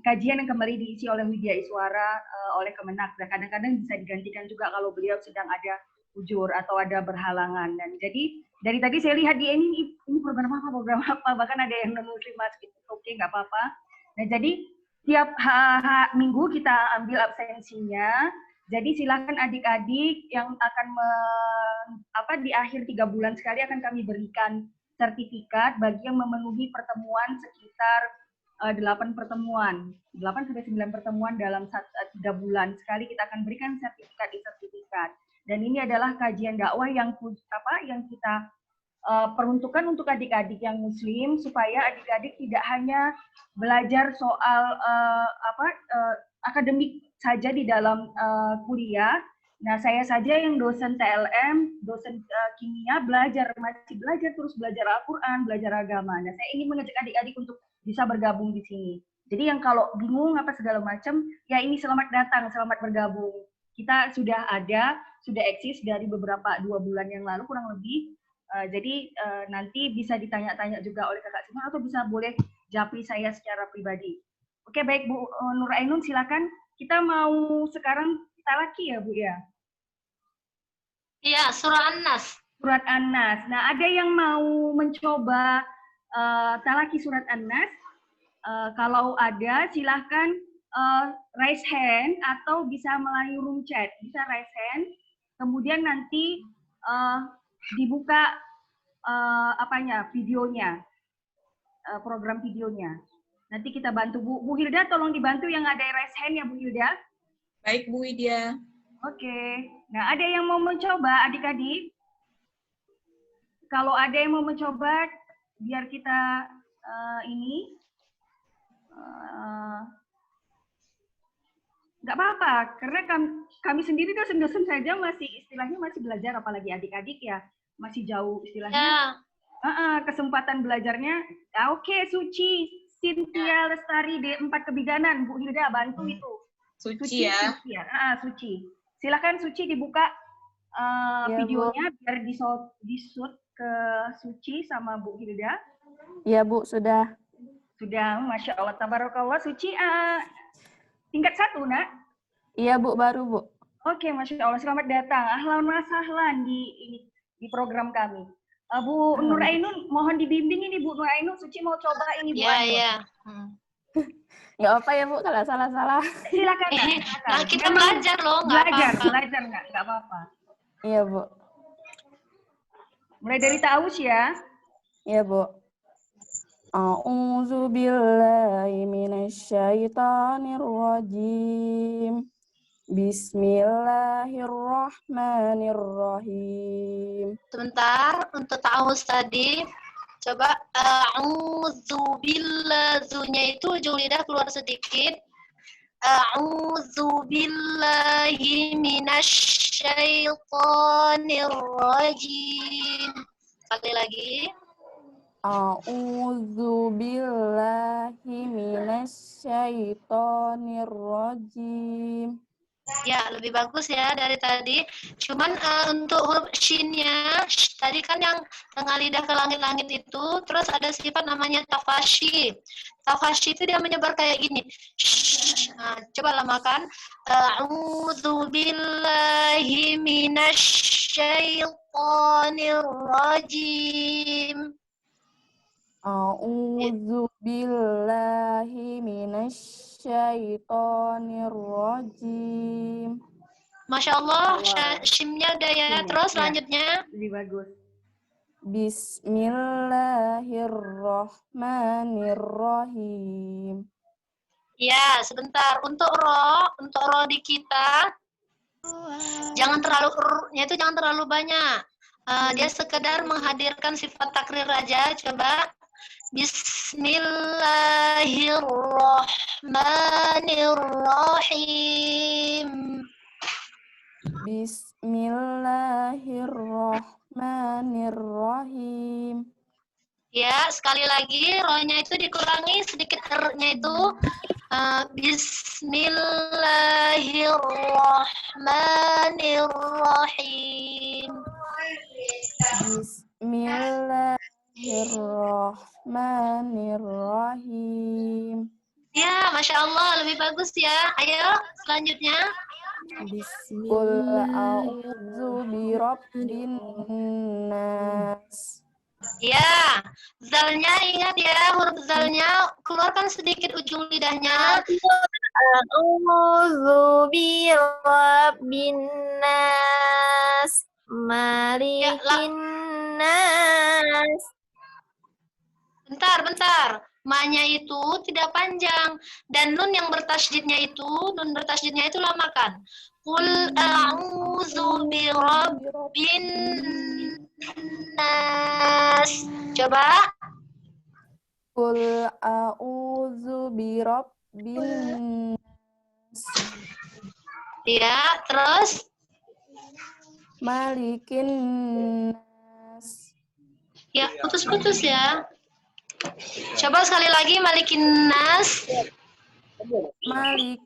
kajian yang kembali diisi oleh Widya Iswara oleh Kemenak. Dan kadang-kadang bisa digantikan juga kalau beliau sedang ada ujur atau ada berhalangan. Dan jadi dari tadi saya lihat di ini program apa, bahkan ada yang non-muslim masuk, oke, nggak apa-apa. Nah, jadi tiap minggu kita ambil absensinya. Jadi silakan adik-adik yang akan di akhir 3 bulan sekali akan kami berikan sertifikat bagi yang memenuhi pertemuan sekitar 8 pertemuan, 8 sampai 9 pertemuan dalam 3 bulan sekali kita akan berikan sertifikat. Dan ini adalah kajian dakwah yang kita peruntukan untuk adik-adik yang muslim supaya adik-adik tidak hanya belajar soal akademik saja di dalam kuliah. Nah, saya saja yang dosen TLM, dosen kimia masih belajar terus belajar Al-Qur'an, belajar agama. Nah, saya ingin mengajak adik-adik untuk bisa bergabung di sini. Jadi yang kalau bingung apa segala macam, ya ini selamat datang, selamat bergabung. Kita sudah eksis dari beberapa 2 bulan yang lalu kurang lebih. Jadi nanti bisa ditanya-tanya juga oleh Kakak Simon atau bisa boleh japri saya secara pribadi. Oke, baik Bu Nur Ainun, silakan. Kita mau sekarang talaki ya Bu ya? Iya, surah An-Nas. Surat An-Nas. Nah, ada yang mau mencoba talaki surat An-Nas? Kalau ada, silahkan raise hand atau bisa melalui room chat. Bisa raise hand, kemudian nanti dibuka videonya, program videonya. Nanti kita bantu Bu Hilda, tolong dibantu yang ada raise hand ya Bu Hilda. Baik Bu Widya. Oke. Nah, ada yang mau mencoba adik-adik? Kalau ada yang mau mencoba, biar kita nggak apa-apa, karena kami sendiri dosen-dosen saja masih istilahnya masih belajar, apalagi adik-adik ya masih jauh istilahnya. Kesempatan belajarnya. Oke, Suci, Cynthia Lestari D4 Kebidanan, Bu Hilda bantu itu. Suci ya. Suci. Silakan Suci dibuka videonya Bu. Biar di-shoot ke Suci sama Bu Hilda. Iya Bu, sudah. Sudah, Masya Allah, tabarakallah. Suci tingkat 1, Nak? Iya Bu, baru Bu. Oke, Masya Allah, selamat datang. Ahlan wa sahlan di program kami. Bu Nur Ainun, mohon dibimbing ini Bu Nur Ainun. Suci mau coba ini Bu. Iya. Nggak apa ya Bu, kalau salah-salah. Silakan. Nah, kita belajar loh, belajar nggak apa-apa. Iya Bu. Mulai dari Ta'awuz ya. Iya Bu. A'udzu billahi minasyaitonir rajim. Bismillahirrahmanirrahim. Sebentar, untuk ta'awuz tadi, coba a'udzu billah, zu-nya itu ujung lidah keluar sedikit. A'udzu billahi minasyaitonir rajim. Sekali lagi. A'udzu billahi minasyaitonir rajim. Ya, lebih bagus ya dari tadi. Cuman untuk huruf shin-nya, tadi kan yang tengah lidah ke langit-langit itu, terus ada sifat namanya tafashi. Tafashi itu dia menyebar kayak gini. Nah, coba lamakan. A'udzu billahi minasyaitonir rajim. A'udzu billahi minasyaitonir rajim. Masya Allah, shimnya udah ya. Terus selanjutnya. Lebih bagus. Bismillahirrahmanirrahim. Ya, sebentar. Untuk ro di kita, jangan terlalu banyak. Dia sekedar menghadirkan sifat takrir aja. Coba. Bismillahirrahmanirrahim. Bismillahirrahmanirrahim. Ya, sekali lagi ro-nya itu dikurangi sedikit r-nya itu. Bismillahirrahmanirrahim. Bismillahirrahmanirrahim. Ya, Masya Allah, lebih bagus ya. Ayo, selanjutnya. Qul a'udzu birabbin nas. Ya, zalnya ingat ya, huruf zalnya keluarkan sedikit ujung lidahnya. A'udzu birabbin nas, malikin nas. Bentar. Ma-nya itu tidak panjang dan nun bertasydidnya itu lamakan. Qul a'udzu birabbin nas. Coba. Qul a'udzu birabbin nas. Ya, terus Malikin nas. ya, putus-putus ya. Coba sekali lagi malikin nas. Malikin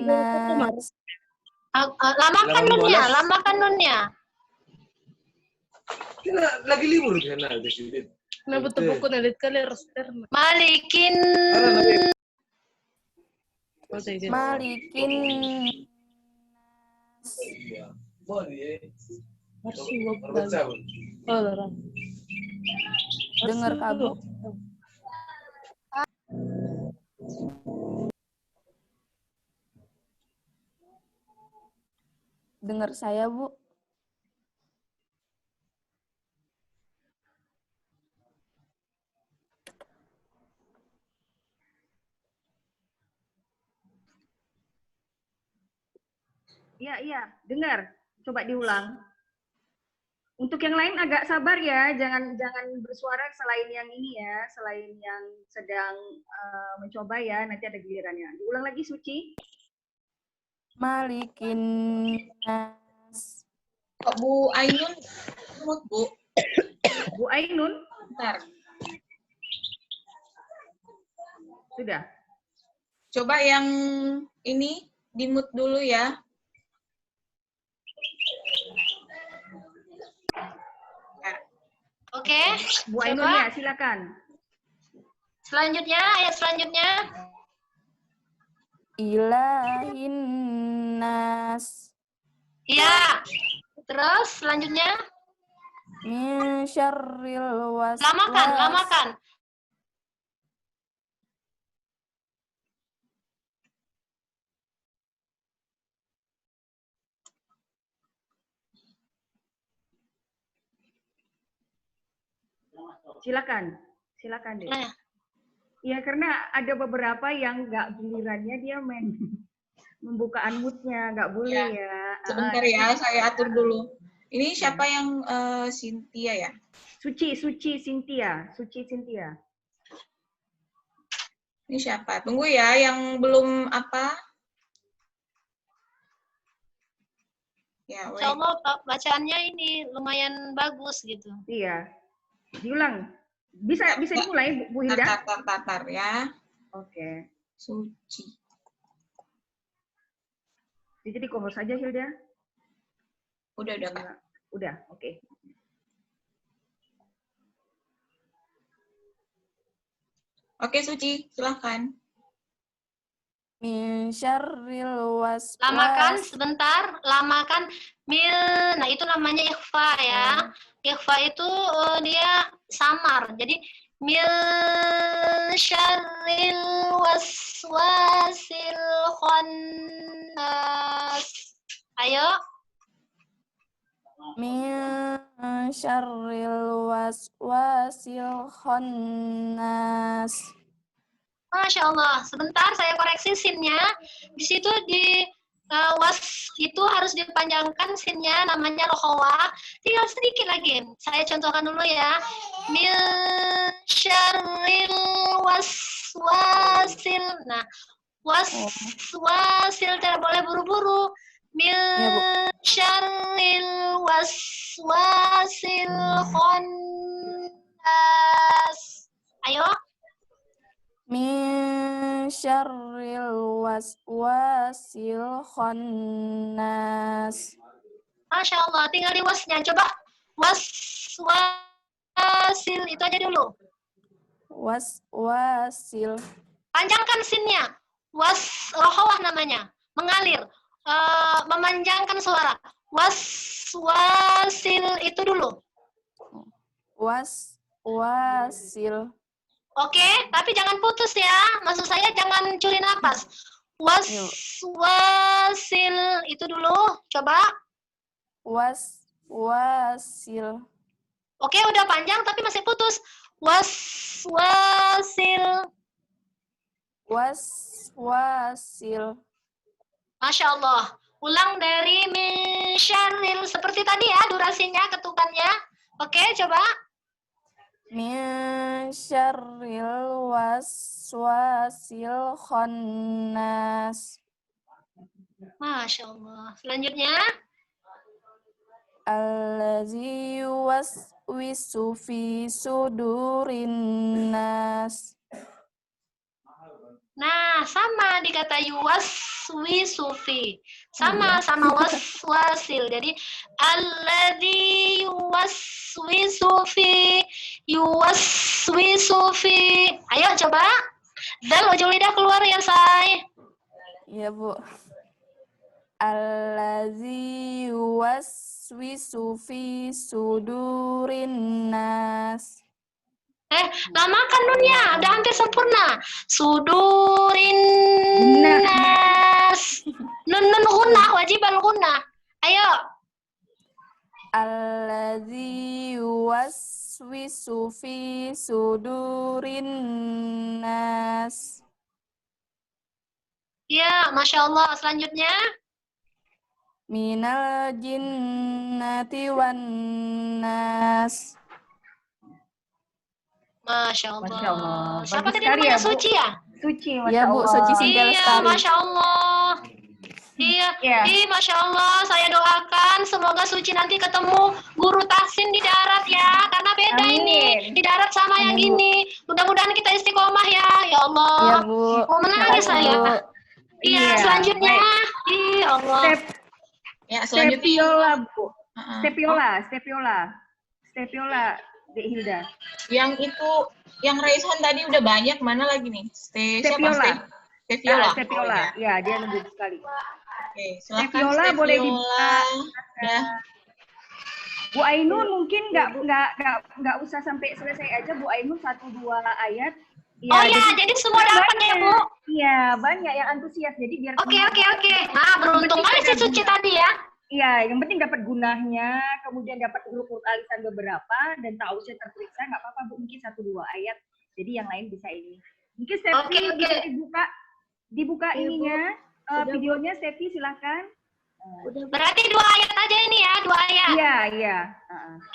nas. Lamakan nunnya. Lagi libur kan ada sih. Kenapa tuh buku nalit kali roster? Malikin. Malikin. Membaca, Bu. Oh, larang. Dengar Kak Bu. Dengar saya Bu. Iya, dengar. Coba diulang. Untuk yang lain agak sabar ya, jangan bersuara selain yang ini ya, selain yang sedang mencoba ya, nanti ada gilirannya. Diulang lagi Suci. Malikin nas. Kok Bu Ainun mute, Bu? Bu Ainun, Bentar. sudah. Coba yang ini di-mute dulu ya. Oke, Bu Ainun coba. ya, silakan. Selanjutnya, ayat selanjutnya. Ilahin nas. Ya. Terus selanjutnya. Min syarril waswas. Lamakan. Silakan deh. Nah, Ya karena ada beberapa yang nggak gilirannya dia main membukaan mood-nya, nggak boleh ya. Sebentar ya, saya atur dulu. Ini siapa yang Cynthia ya? Suci Cynthia. Ini siapa? Tunggu ya, yang belum apa? Ya, Insya Allah bacaannya ini lumayan bagus gitu. Iya. Diulang. Bisa dimulai Bu Hilda? Tatar ya. Oke. Suci. Jadi kompos saja Hilda. Udah Kak. Udah, oke. Oke, Suci, silahkan. Min syarril waswas. Lamakan sebentar, lamakan mil. Nah, itu namanya ikhfa ya. Ikhfa itu dia samar. Jadi mil syarril waswasil khannas. Ayo. Min syarril waswasil khannas. Masya Allah. Sebentar saya koreksi sinnya. Di situ di was itu harus dipanjangkan sinnya, namanya rokhawah. Tinggal sedikit lagi. Saya contohkan dulu ya. Mil syarril waswasil. Nah, waswasil tidak boleh buru-buru. Mil syarril waswasil khannas. Ayo. Min syarril waswasil khannas. Masya Allah, tinggal di wasnya. Coba waswasil itu aja dulu. Waswasil. Panjangkan sinnya. Rohawah namanya. Mengalir. Memanjangkan suara. Waswasil itu dulu. Waswasil. Oke, tapi jangan putus ya. Maksud saya jangan curi napas. Waswasil itu dulu. Coba. Waswasil. Oke, udah panjang tapi masih putus. Waswasil. Waswasil. Masya Allah. Ulang dari min syarril. Seperti tadi ya durasinya, ketukannya. Oke, coba. Min syarril waswasil khannas. Masya Allah. Selanjutnya. Allazi yuwaswisu fi sudurin nas. Nah, sama di kata yuwaswisufi. Sama waswasil. Jadi, alladzi yuwaswisufi. Ayo coba. Dal ujung lidah keluar ya, Say. Iya, Bu. Allazi yuwaswisu fi sudurin nas. Lamakan nunnya, udah hampir sempurna. Sudurin nas. Nun gunnah, wajib al gunnah. Ayo. Alladzi yuwaswisu fi sudurin nas. Ya, Masya Allah. Selanjutnya. Minal jinnati wan nas. Masya Allah. Masya Allah. Siapa Bagus tadi sekali namanya? ya, Bu. Suci ya? Suci, Masya Ya, Bu, Allah. Suci Sintia Iya, Lestari. Masya Allah. Iya, Iya. Masya Allah. Saya doakan semoga Suci nanti ketemu guru tahsin di darat ya. Karena beda ini. Amin. Di darat sama yang Amin, Bu. gini. Mudah-mudahan kita istiqomah ya. Ya Allah. Iya, Bu. Mau menangis saya. Bu. Iya, Iya, selanjutnya. baik. Iya, Allah. Ya, selanjutnya Stepiola, Bu. Heeh. Stepiola, Dek Hilda. yang itu yang Raisan tadi udah banyak, mana lagi nih? Siapa? Stepiola. Stepiola. Stepiola. Oh, ya. Ya, dia lembut sekali. Oke, silakan Stepiola boleh Stepiola. dibuka. Udah. Bu Ainun mungkin nggak usah sampai selesai aja, Bu Ainun 1-2 ayat. Oh ya, jadi semua dapat ya, Bu. Iya, banyak yang antusias. Jadi biar Oke. Nah, beruntung kali si Suci tadi ya. Iya, yang penting dapat gunahnya, kemudian dapat huruf alisan beberapa dan tausnya terperiksa, nggak apa-apa Bu, mungkin 1-2 ayat. Jadi yang lain bisa ini. Mungkin Stefi Oke. bisa dibuka ininya, videonya Stefi silakan. Berarti 2 ayat aja ini ya, 2 ayat. Iya.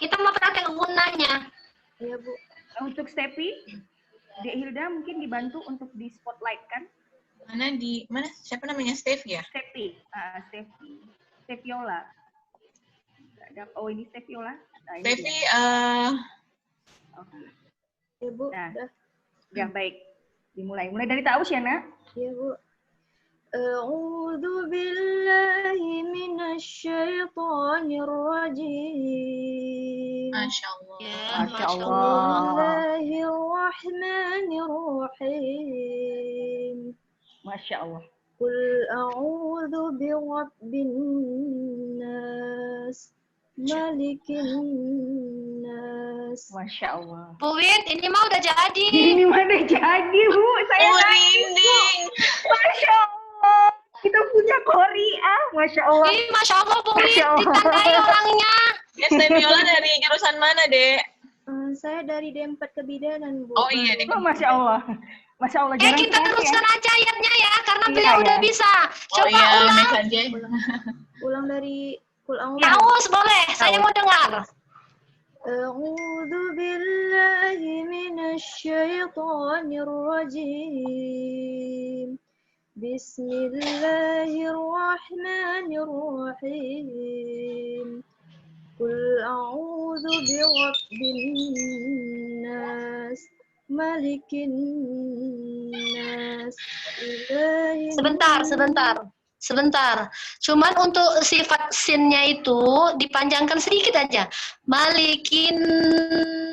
Kita mau praktek gunanya. Iya, Bu. Untuk Stefi, Dek Hilda mungkin dibantu untuk di spotlight kan? Mana siapa namanya? Steph ya? Stefi, Stepiola. Oh ini Stepiola. Nah, ini Steffi, dia. Oke. Iya, Bu. Nah. Udah. Ya baik, dimulai. Mulai dari Taus ya nak? Iya, Bu. A'udzu billahi minasyaitonir rajim. Masya Allah. Ya, Masya Allah. Bismillahirrahmanirrahim. Masya Allah. Qul a'udzu birabbin nas, malikin nas. Masya Allah. Bu Wit, ini mah udah jadi. Ini mana jadi Bu? Saya Merinding. Masya Allah. Kita punya Korea. Masya Allah. Ih, Masya Allah, Bu Wit, Masya Allah. ditandai orangnya. Ya, Stepiola dari jurusan mana, Dek? Saya dari D4 Kebidanan, Bu. Oh iya, Dek. Oh, Masya Allah. Masya Allah. Jarang Kita sekali teruskan aja ayatnya ya, karena Iya, beliau udah ya. bisa. Oh Coba iya, ulang. Miss aja. Ulang dari Qul a'udzu. Taus boleh, saya mau dengar. A'udzu billahi minasyaitonir rajim. Bismillahirrahmanirrahim. Qul a'udzu birabbin nas, malikin nas, ilahin Sebentar. Cuman untuk sifat sinnya itu dipanjangkan sedikit aja. Malikin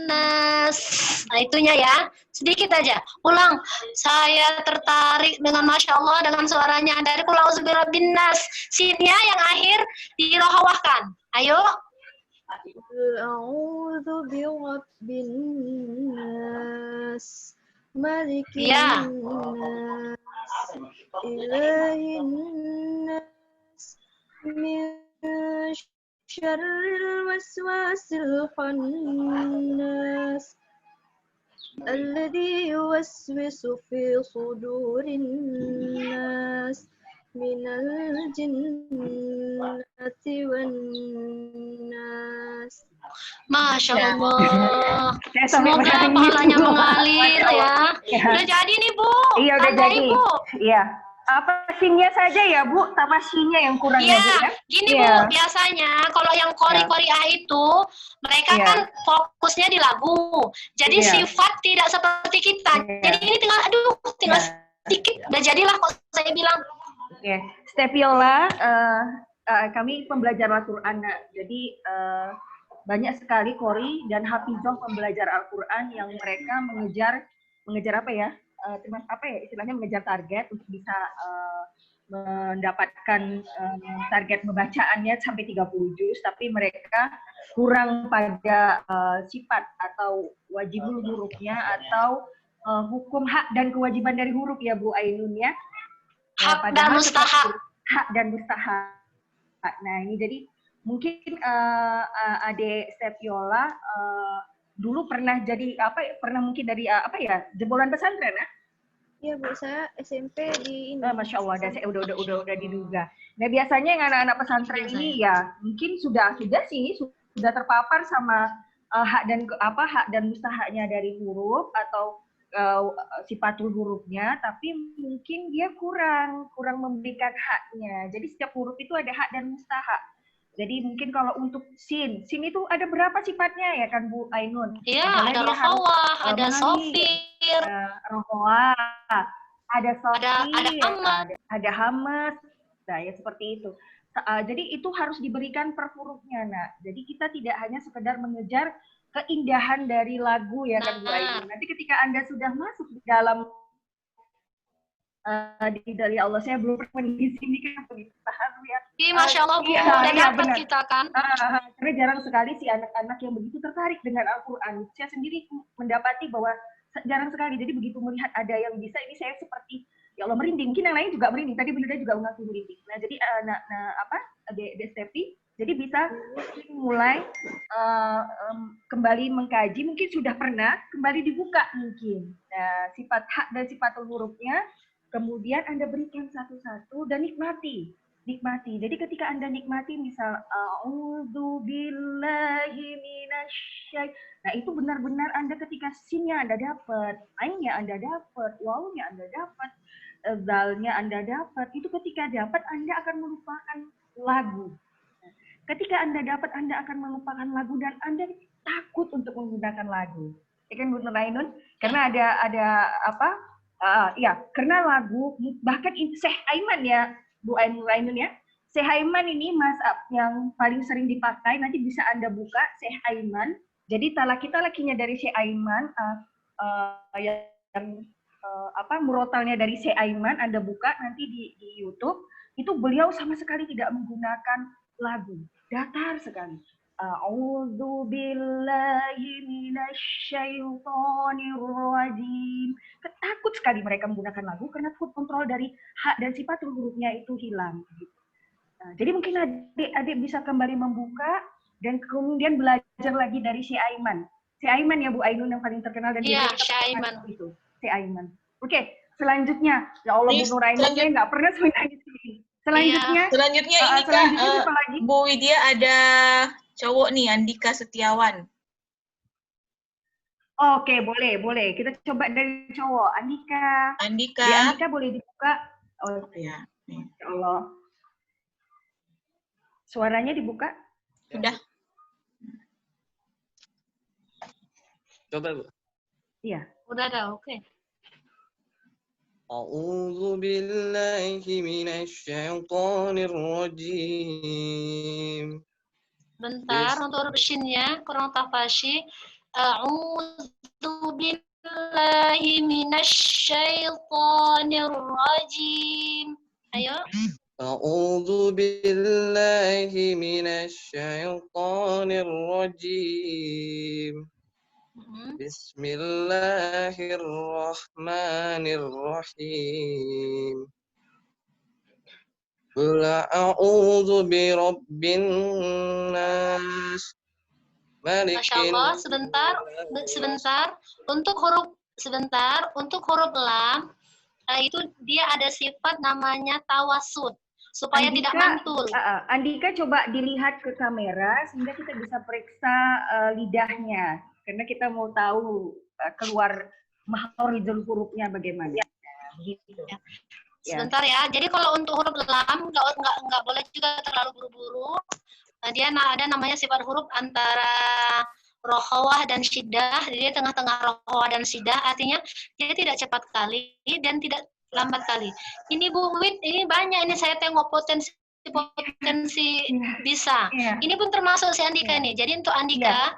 nas. Nah, itunya ya. Sedikit aja. Ulang. Saya tertarik dengan Masya Allah dengan suaranya dari Qul a'udzu birabbin nas. Sinnya yang akhir dirohawahkan. Ayo. Qul a'udzu birabbin nas, malikin Iya. nas, ilahin nas, min syarril waswasil khannas, alladzi yuwaswisu fi sudurin nas, minal jinnati wan nas. Masya Ya. Allah. Saya sampai Semoga menangis, pahalanya Bu. mengalir Masya Allah. ya. Udah jadi nih, Bu. Iya udah Tandai, jadi. Bu. Iya. Apa sinnya saja ya Bu? Sama sinnya yang kurang Iya, ya Bu ya? gini Iya. Bu, biasanya kalau yang kori-koriah itu mereka Iya. kan fokusnya di lagu. Jadi Iya. sifat tidak seperti kita. Iya. Jadi ini tinggal Iya. sedikit udah jadilah kok saya bilang. Oke, Stepiola, kami pembelajar Al-Quran, Nak. Jadi banyak sekali Kori dan Hafizah pembelajar Al-Quran yang mereka mengejar apa ya? Istilahnya mengejar target untuk bisa mendapatkan target membacaannya sampai 30 juz, tapi mereka kurang pada sifat atau wajibul hurufnya atau hukum hak dan kewajiban dari huruf ya Bu Ainun ya. Hak dan mustahak. Hak dan mustahak. Nah ini jadi mungkin Ade Steviola dulu pernah jadi pernah mungkin dari jebolan pesantren ya? Iya Bu, saya SMP di ini. Masya Allah, udah diduga. Nah biasanya yang anak-anak pesantren ini ya mungkin sudah sih sudah terpapar sama hak dan mustahaknya dari huruf atau sifatul hurufnya, tapi mungkin dia kurang memberikan haknya. Jadi setiap huruf itu ada hak dan mustahak. Jadi mungkin kalau untuk sin itu ada berapa sifatnya ya kan Bu Ainun? Iya, ada rohawah, ada sofir, rohawah, ada sofir, ada hamas. Nah, ya seperti itu. Jadi itu harus diberikan per hurufnya, nak. Jadi kita tidak hanya sekedar mengejar keindahan dari lagu ya kan Bu Ainun. Nanti ketika Anda sudah masuk di dalam dari Allah, saya belum pernah di sini kan begitu paham ya. Iya, Masya Allah Bu, udah dapat kita kan. Karena jarang sekali si anak-anak yang begitu tertarik dengan Al-Quran. Saya sendiri mendapati bahwa jarang sekali. Jadi begitu melihat ada yang bisa, ini saya seperti ya Allah merinding. Mungkin yang lain juga merinding. Tadi Bunda juga mengaku merinding. Nah jadi Adik Stefi, jadi bisa mulai kembali mengkaji. Mungkin sudah pernah kembali dibuka mungkin. Nah, sifat hak dan sifat hurufnya. Kemudian Anda berikan satu-satu dan nikmati. Jadi ketika Anda nikmati misal a'udzubillahi minasyaitonir. Nah, itu benar-benar Anda ketika sinnya Anda dapat, ainnya Anda dapat, wawnya Anda dapat, zalnya Anda dapat. Itu ketika dapat Anda akan melupakan lagu. Ketika Anda dapat Anda akan melupakan lagu dan Anda takut untuk menggunakan lagu. Ya kan Bu Ainun? Karena ada karena lagu bahkan Syekh Aiman ya Bu Ainun ya. Syekh Aiman ini mazhab yang paling sering dipakai, nanti bisa Anda buka Syekh Aiman. Jadi lakinya dari Syekh Aiman murotalnya dari Syekh Aiman Anda buka nanti di YouTube, itu beliau sama sekali tidak menggunakan lagu. Datar sekali. A'udzubillahi minasyaitonir rajim. Takut sekali mereka menggunakan lagu karena kontrol dari hak dan sifat hurufnya itu hilang. Nah, jadi mungkin adik bisa kembali membuka dan kemudian belajar lagi dari Syekh Aiman. Syekh Aiman ya Bu Ainun yang paling terkenal dan Syekh Aiman itu. Syekh Aiman. Oke, selanjutnya ya Allah Bu Nur Ainun saya nggak pernah sebenarnya di sini. Selanjutnya ini Kak, Bu Widya ada cowok nih, Andika Setiawan. Oke, boleh. Kita coba dari cowok. Andika boleh dibuka. Oh ya. Ya Allah. Suaranya dibuka? Sudah. Coba Bu. Iya. Udah ada, oke. A'udzu billahi minasyaitonir rajim. Bentar, untuk huruf shinnya kurang tafasy. A'udzu billahi minasyaitonir rajim. Ayo. A'udzu billahi minasyaitonir rajim. Bismillahirrahmanirrahim. Qul a'udzu birabbin nas. Masya Allah, sebentar. Untuk huruf lam, itu dia ada sifat namanya tawasud, supaya tidak mantul. Andika coba dilihat ke kamera sehingga kita bisa periksa lidahnya, karena kita mau tahu keluar makharijul hurufnya bagaimana. Gitu. Sebentar ya. Jadi kalau untuk huruf lam nggak boleh juga terlalu buru-buru. Dia ada namanya sifat huruf antara rokhawah dan syiddah. Jadi tengah-tengah rokhawah dan syiddah, artinya dia tidak cepat kali dan tidak lambat kali. Ini Bu Wid, ini banyak ini saya tengok potensi bisa. Ini pun termasuk si Andika nih. Jadi untuk Andika,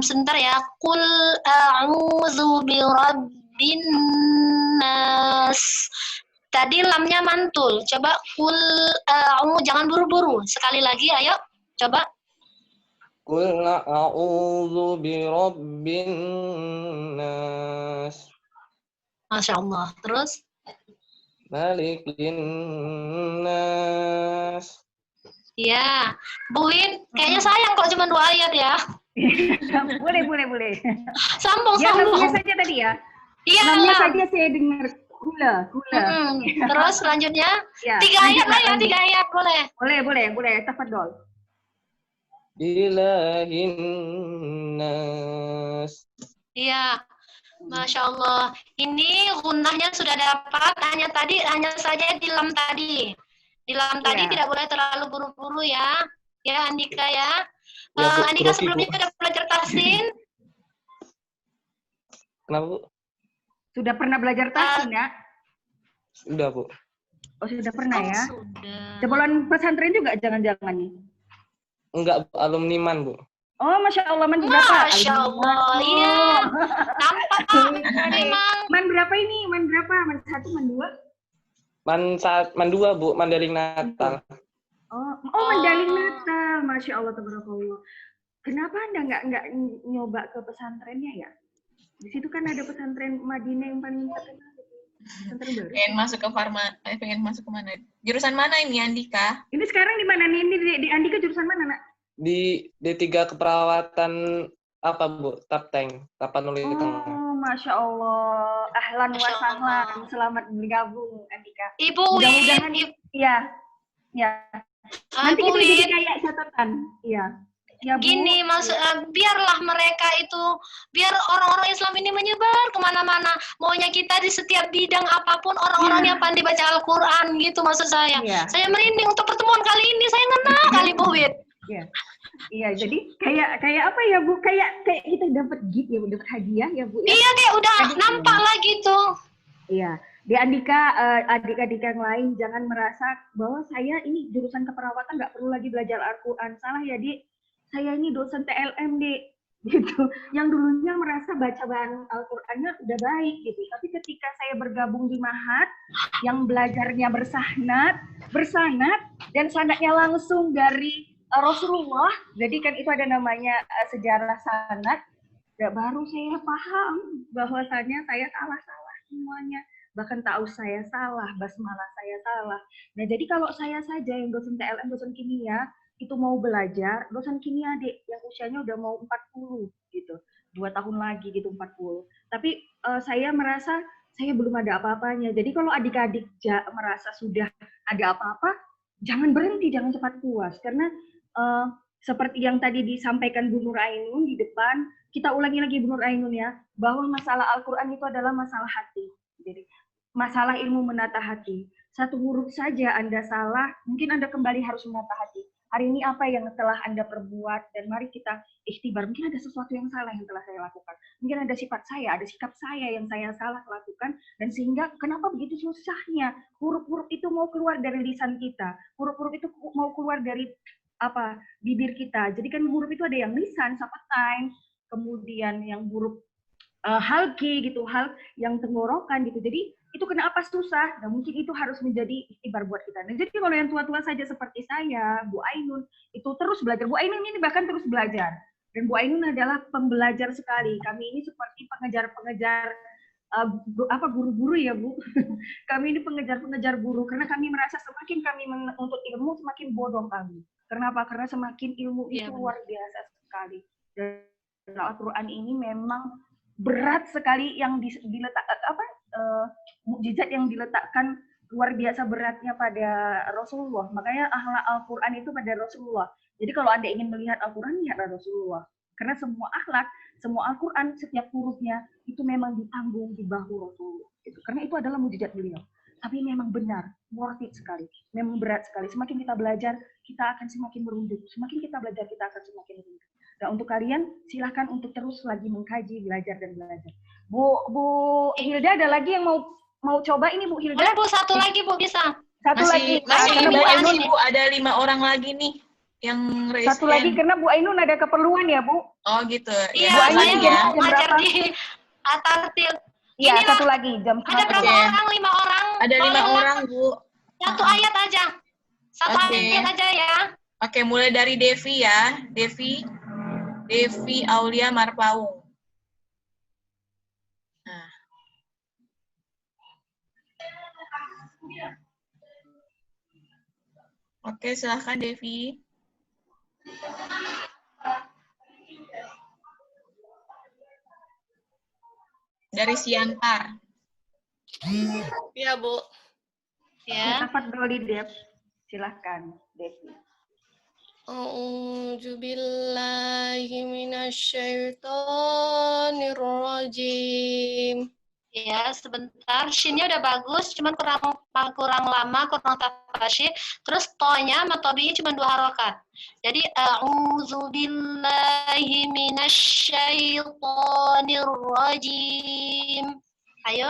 sebentar ya. Qul a'udzu birabbin nas. tadi lamnya mantul. Coba jangan buru-buru. Sekali lagi, ayo. Coba. Qul a'udzu birabbin nas. Masya Allah. Terus? Malikin nas. Ya, Bu Win, kayaknya sayang kok cuma 2 ayat ya. Boleh. Sambung. Ya, lamnya saja tadi ya. Iya. Lamnya saja saya dengar. Kula. Terus selanjutnya, Ya, 3 ayat lah ya, 3 ayat boleh. Boleh. Tafadhol. Ilahin nas. Iya, Masya Allah. Ini gunnahnya sudah dapat, hanya saja di lam tadi. Di lam tadi Iya. tidak boleh terlalu buru-buru ya. Ya, Andika ya. Ya, Bu, Andika grogi, sebelumnya Bu. sudah belajar tahsin. Kenapa, Bu? Sudah pernah belajar tahsin ya? Udah, Bu. Oh, sudah pernah ya? Sudah. Jebolan pesantren juga jangan-jangan nih. Enggak, Bu. Alumni MAN, Bu. Oh, Masya Allah, man berapa? Masya Allah, iya. Nampak memang. Man berapa ini? Man berapa? Man 1, man 2? MAN 2, Bu. Mandaling Natal. Oh, Mandaling Natal. Masya Allah, tabarakallah. Kenapa Anda nggak nyoba ke pesantrennya ya? Di situ kan ada pesantren Madinah yang paling terkenal. Pesantren baru. Pengen masuk ke mana? Jurusan mana ini, Andika? Ini sekarang di mana nih? Ini di Andika jurusan mana, Nak? Di D3 keperawatan apa, Bu? Tapteng, Tapanuli Tengah. Oh, Masya Allah. Ahlan wa Masya sahlan. Allah. Selamat bergabung, Andika. Ibu Mudah-mudahan, Win, iya. Nanti Ibu kita jadi Win. kayak catatan. Iya. Ya, Bu. Gini, biarlah mereka itu, biar orang-orang Islam ini menyebar kemana-mana. Maunya kita di setiap bidang apapun, orang-orang yang pandai baca Al-Quran gitu maksud saya. Iya. Saya merinding untuk pertemuan kali ini, saya ngena kali Bu Win. Iya, jadi kayak apa ya, Bu? Kayak kita dapat gift ya, Bu, dapat hadiah ya, Bu. Ya? Iya, kayak udah Adik- nampak lagi tuh. Iya. Di Andika, adik-adik yang lain jangan merasa bahwa saya ini jurusan keperawatan nggak perlu lagi belajar Al-Quran. Salah ya, Dik. Saya ini dosen TLM, Dik. Gitu. Yang dulunya merasa bacaan Al-Qurannya udah baik gitu. Tapi ketika saya bergabung di Mahat yang belajarnya bersanad dan sanadnya langsung dari Rasulullah, jadi kan itu ada namanya sejarah sanad. Ya, baru saya paham bahwasanya saya salah semuanya. Bahkan taus saya salah, basmalah saya salah. Nah, jadi kalau saya saja yang dosen TLM, dosen kimia, itu mau belajar, dosen kimia Dek, yang usianya udah mau 40 gitu. 2 tahun lagi gitu 40. Tapi saya merasa saya belum ada apa-apanya. Jadi kalau adik-adik merasa sudah ada apa-apa, jangan berhenti, jangan cepat puas. Karena seperti yang tadi disampaikan Bu Nur Ainun di depan, kita ulangi lagi Bu Nur Ainun ya, bahwa masalah Al-Quran itu adalah masalah hati. Jadi masalah ilmu menata hati. Satu huruf saja Anda salah, mungkin Anda kembali harus menata hati. Hari ini apa yang telah Anda perbuat, dan mari kita ikhtibar. Mungkin ada sesuatu yang salah yang telah saya lakukan. Mungkin ada sifat saya, ada sikap saya yang saya salah lakukan, dan sehingga kenapa begitu susahnya huruf-huruf itu mau keluar dari lisan kita. Huruf-huruf itu mau keluar dari bibir kita. Jadi kan huruf itu ada yang lisan, sapatain, kemudian yang huruf halki gitu, hal yang tenggorokan gitu. Jadi itu kenapa susah? Nah, mungkin itu harus menjadi ikhtibar buat kita. Nah, jadi kalau yang tua-tua saja seperti saya, Bu Ainun, itu terus belajar. Bu Ainun ini bahkan terus belajar. Dan Bu Ainun adalah pembelajar sekali. Kami ini seperti pengejar-pengejar guru-guru ya, Bu. Kami ini pengejar-pengejar guru karena kami merasa semakin kami menuntut ilmu, semakin bodoh kami. Kenapa? Karena semakin ilmu itu luar biasa sekali. Dan Al-Quran ini memang berat sekali yang mukjizat yang diletakkan luar biasa beratnya pada Rasulullah. Makanya akhlak Al-Quran itu pada Rasulullah. Jadi kalau Anda ingin melihat Al-Quran, lihatlah Rasulullah. Karena semua akhlak, semua Al-Quran, setiap hurufnya itu memang ditanggung di bahu Rasulullah. Karena itu adalah mukjizat beliau. Tapi memang benar, worth it sekali. Memang berat sekali. Semakin kita belajar, kita akan semakin merunduk. Semakin kita belajar, kita akan semakin merunduk. Nah, untuk kalian, silahkan untuk terus lagi mengkaji, belajar, dan belajar. Bu Hilda, ada lagi yang mau coba ini, Bu Hilda? Boleh, Bu, satu lagi, Bu, bisa. Satu lagi. Masih Karena Bu Bu Ainun, Ainun, Bu, ada 5 orang lagi nih yang raise satu lagi hand. karena Bu Ainun ada keperluan ya, Bu. Oh gitu. Iya, Bu Ainun saya jam mau ngajar berapa? di Atartil. Iya, Inilah, satu lagi jam ada setengah berapa sebelas. Oke. orang? 5 orang. Ada 5 Tolonglah orang, Bu. satu ayat aja. Satu Oke. ayat aja ya. Oke, mulai dari Devi ya. Devi Aulia Marpaung. Nah. Oke, silahkan Devi. Dari Siantar. Iya, Bu. Ya. Tafadholi, Dev. Silahkan, Devi. A'udzu billahi minasyaitonir rajim. Ya, sebentar. Shin-nya udah bagus, cuman kurang lama, kurang tafasyih. Terus to-nya sama tobi-nya cuma 2 harokat. Jadi a'udzu billahi minasyaitonir rajim. Ayo.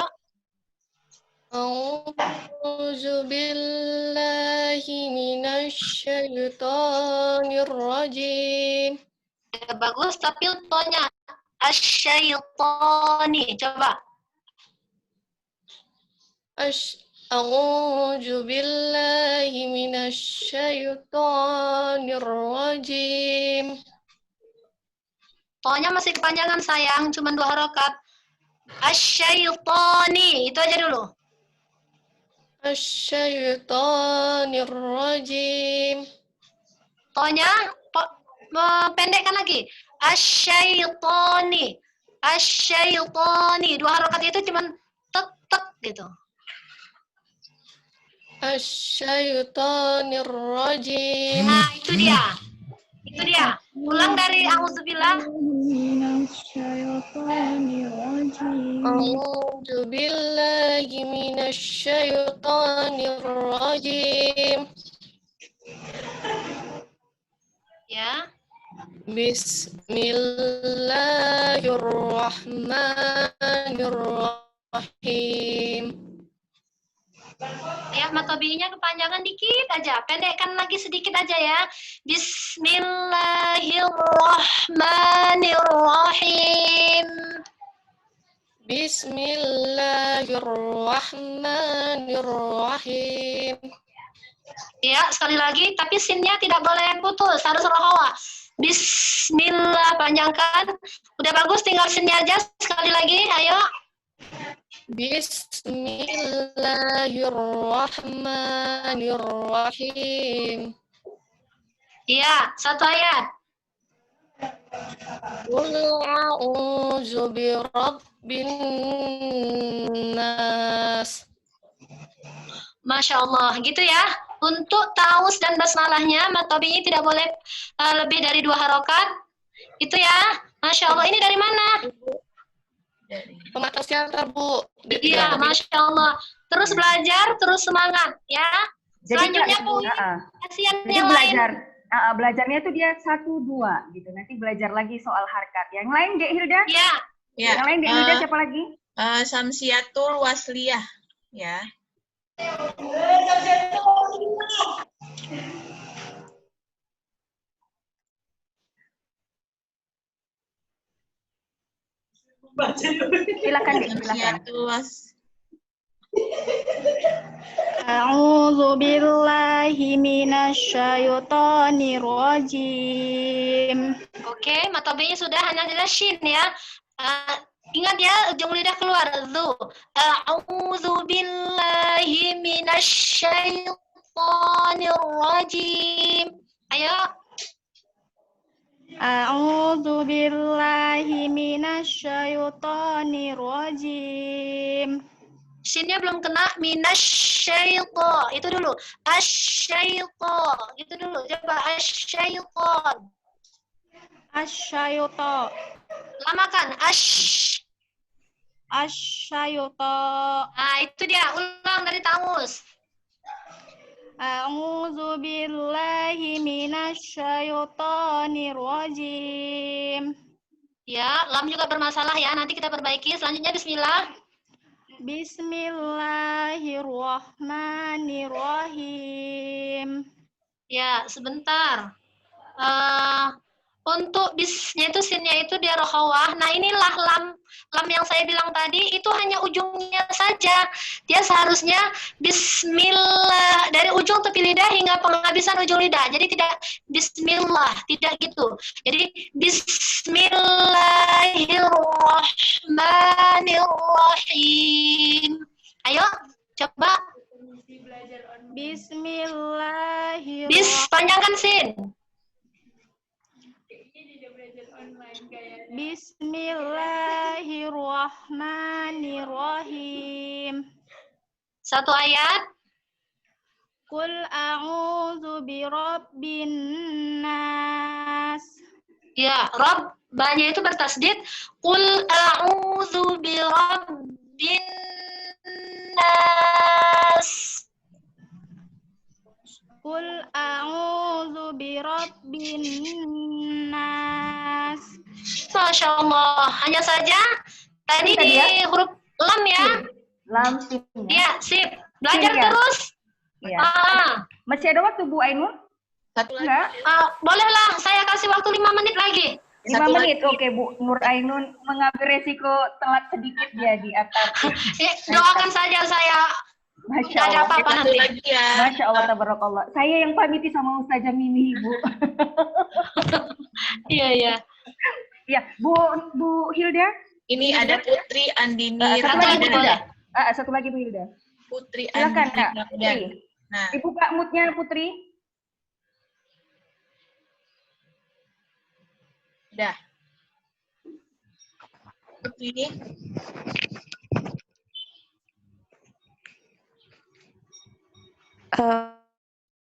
A'udzu billahi minasyaitonir rajim. Ya, bagus, tapi to-nya asyaitoni. Coba. A'udzu billahi minasyaitonir rajim. To-nya masih kepanjangan sayang, cuma 2 harokat. Asyaitoni, itu aja dulu. Asyaitonir rajim. To-nya pendekkan lagi. Asyaitoni. Asyaitoni. 2 harokat itu cuma tek-tek gitu. Asyaitonir rajim. Nah, itu dia. Itu dia. Ulang dari auzubillah. A'udzu billahi minasyaitonir rajim. Ya. Bismillahirrahmanirrahim. Ya, matobinya kepanjangan dikit aja. Pendekkan lagi sedikit aja ya. Bismillahirrahmanirrahim. Bismillahirrahmanirrahim. Ya, sekali lagi, tapi sinnya tidak boleh putus, harus rohawa. Bismillah, panjangkan. Udah bagus, tinggal sinnya aja. Sekali lagi, ayo. Bismillahirrahmanirrahim. Iya, satu ayat. Qul a'udzu birabbin nas. Masya Allah, gitu ya. Untuk taus dan basmalahnya, matobinya tidak boleh lebih dari 2 harokat. Itu ya. Masya Allah, ini dari mana? Pematang siantar, Bu. Iya, Masya Allah. Terus belajar, terus semangat, ya. Jadi Selanjutnya, Kak, Bu, kasihan jadi yang lain. belajarnya itu dia 1-2 gitu. Nanti belajar lagi soal harkat. Yang lain, Dek Hilda? Ya, Ya. Yang lain, Dek Hilda siapa lagi? Samsiatul Wasliyah. Ya. Silakan, Dek. Silakan. Samsiatul A'udzu billahi minasyaitonir rajim. oke, matobinya sudah, hanya jelas shin ya. Ingat ya, ujung lidah keluar. Zu. A'udzu billahi minasyaitonir rajim. Ayo. A'udzu billahi minasyaitonir rajim. Shinnya belum kena minasyaito. Itu dulu. Asyaito. Itu dulu. Coba asyaiton. Asyaiton. Lamakan. Asyaiton. Nah, itu dia. Ulang dari tamus. A'udzu billahi minasyaitonir rajim. Ya, lam juga bermasalah ya. Nanti kita perbaiki. Selanjutnya bismillah. Bismillahirrahmanirrahim. Ya, sebentar. Untuk bisnya itu sinnya itu dia rokhawah. Nah inilah lam yang saya bilang tadi itu hanya ujungnya saja. Dia seharusnya bismillah dari ujung tepi lidah hingga penghabisan ujung lidah. Jadi tidak bismillah, tidak gitu. Jadi bismillahirrahmanirrahim. Ayo coba. Bis panjangkan sin. Bismillahirrahmanirrahim. Satu ayat. Qul a'udzu birabbin nas. Ya, Rabb banyak itu bertasdid. Qul a'udzu birabbin nas. Qul a'udzu birabbin nas. Masya Allah. Hanya saja tadi di huruf lam ya. Lam sin ya. Iya, sip. Belajar Sin, ya? terus. Iya. Ah, Masih ada waktu Bu Ainun? Satu lagi. Enggak? bolehlah saya kasih waktu 5 menit lagi. 5 Satu menit. lagi. Oke, Bu Nur Ainun mengambil resiko telat sedikit ya di atas. Doakan saja saya. Masya Nggak ada Allah. apa-apa Satu nanti. lagi ya. Masya Allah, tabarakallah. Saya yang pamiti sama Ustazah Mimi, Bu. Iya, iya. Ya, Bu Hilda. Ini ada Putri Andini Satu lagi Bu Ramadan. Hilda. Satu lagi Bu Hilda. Putri Silakan Andini Kak. Ramadan. Putri. Nah, Dibuka moodnya Putri. udah. Putri.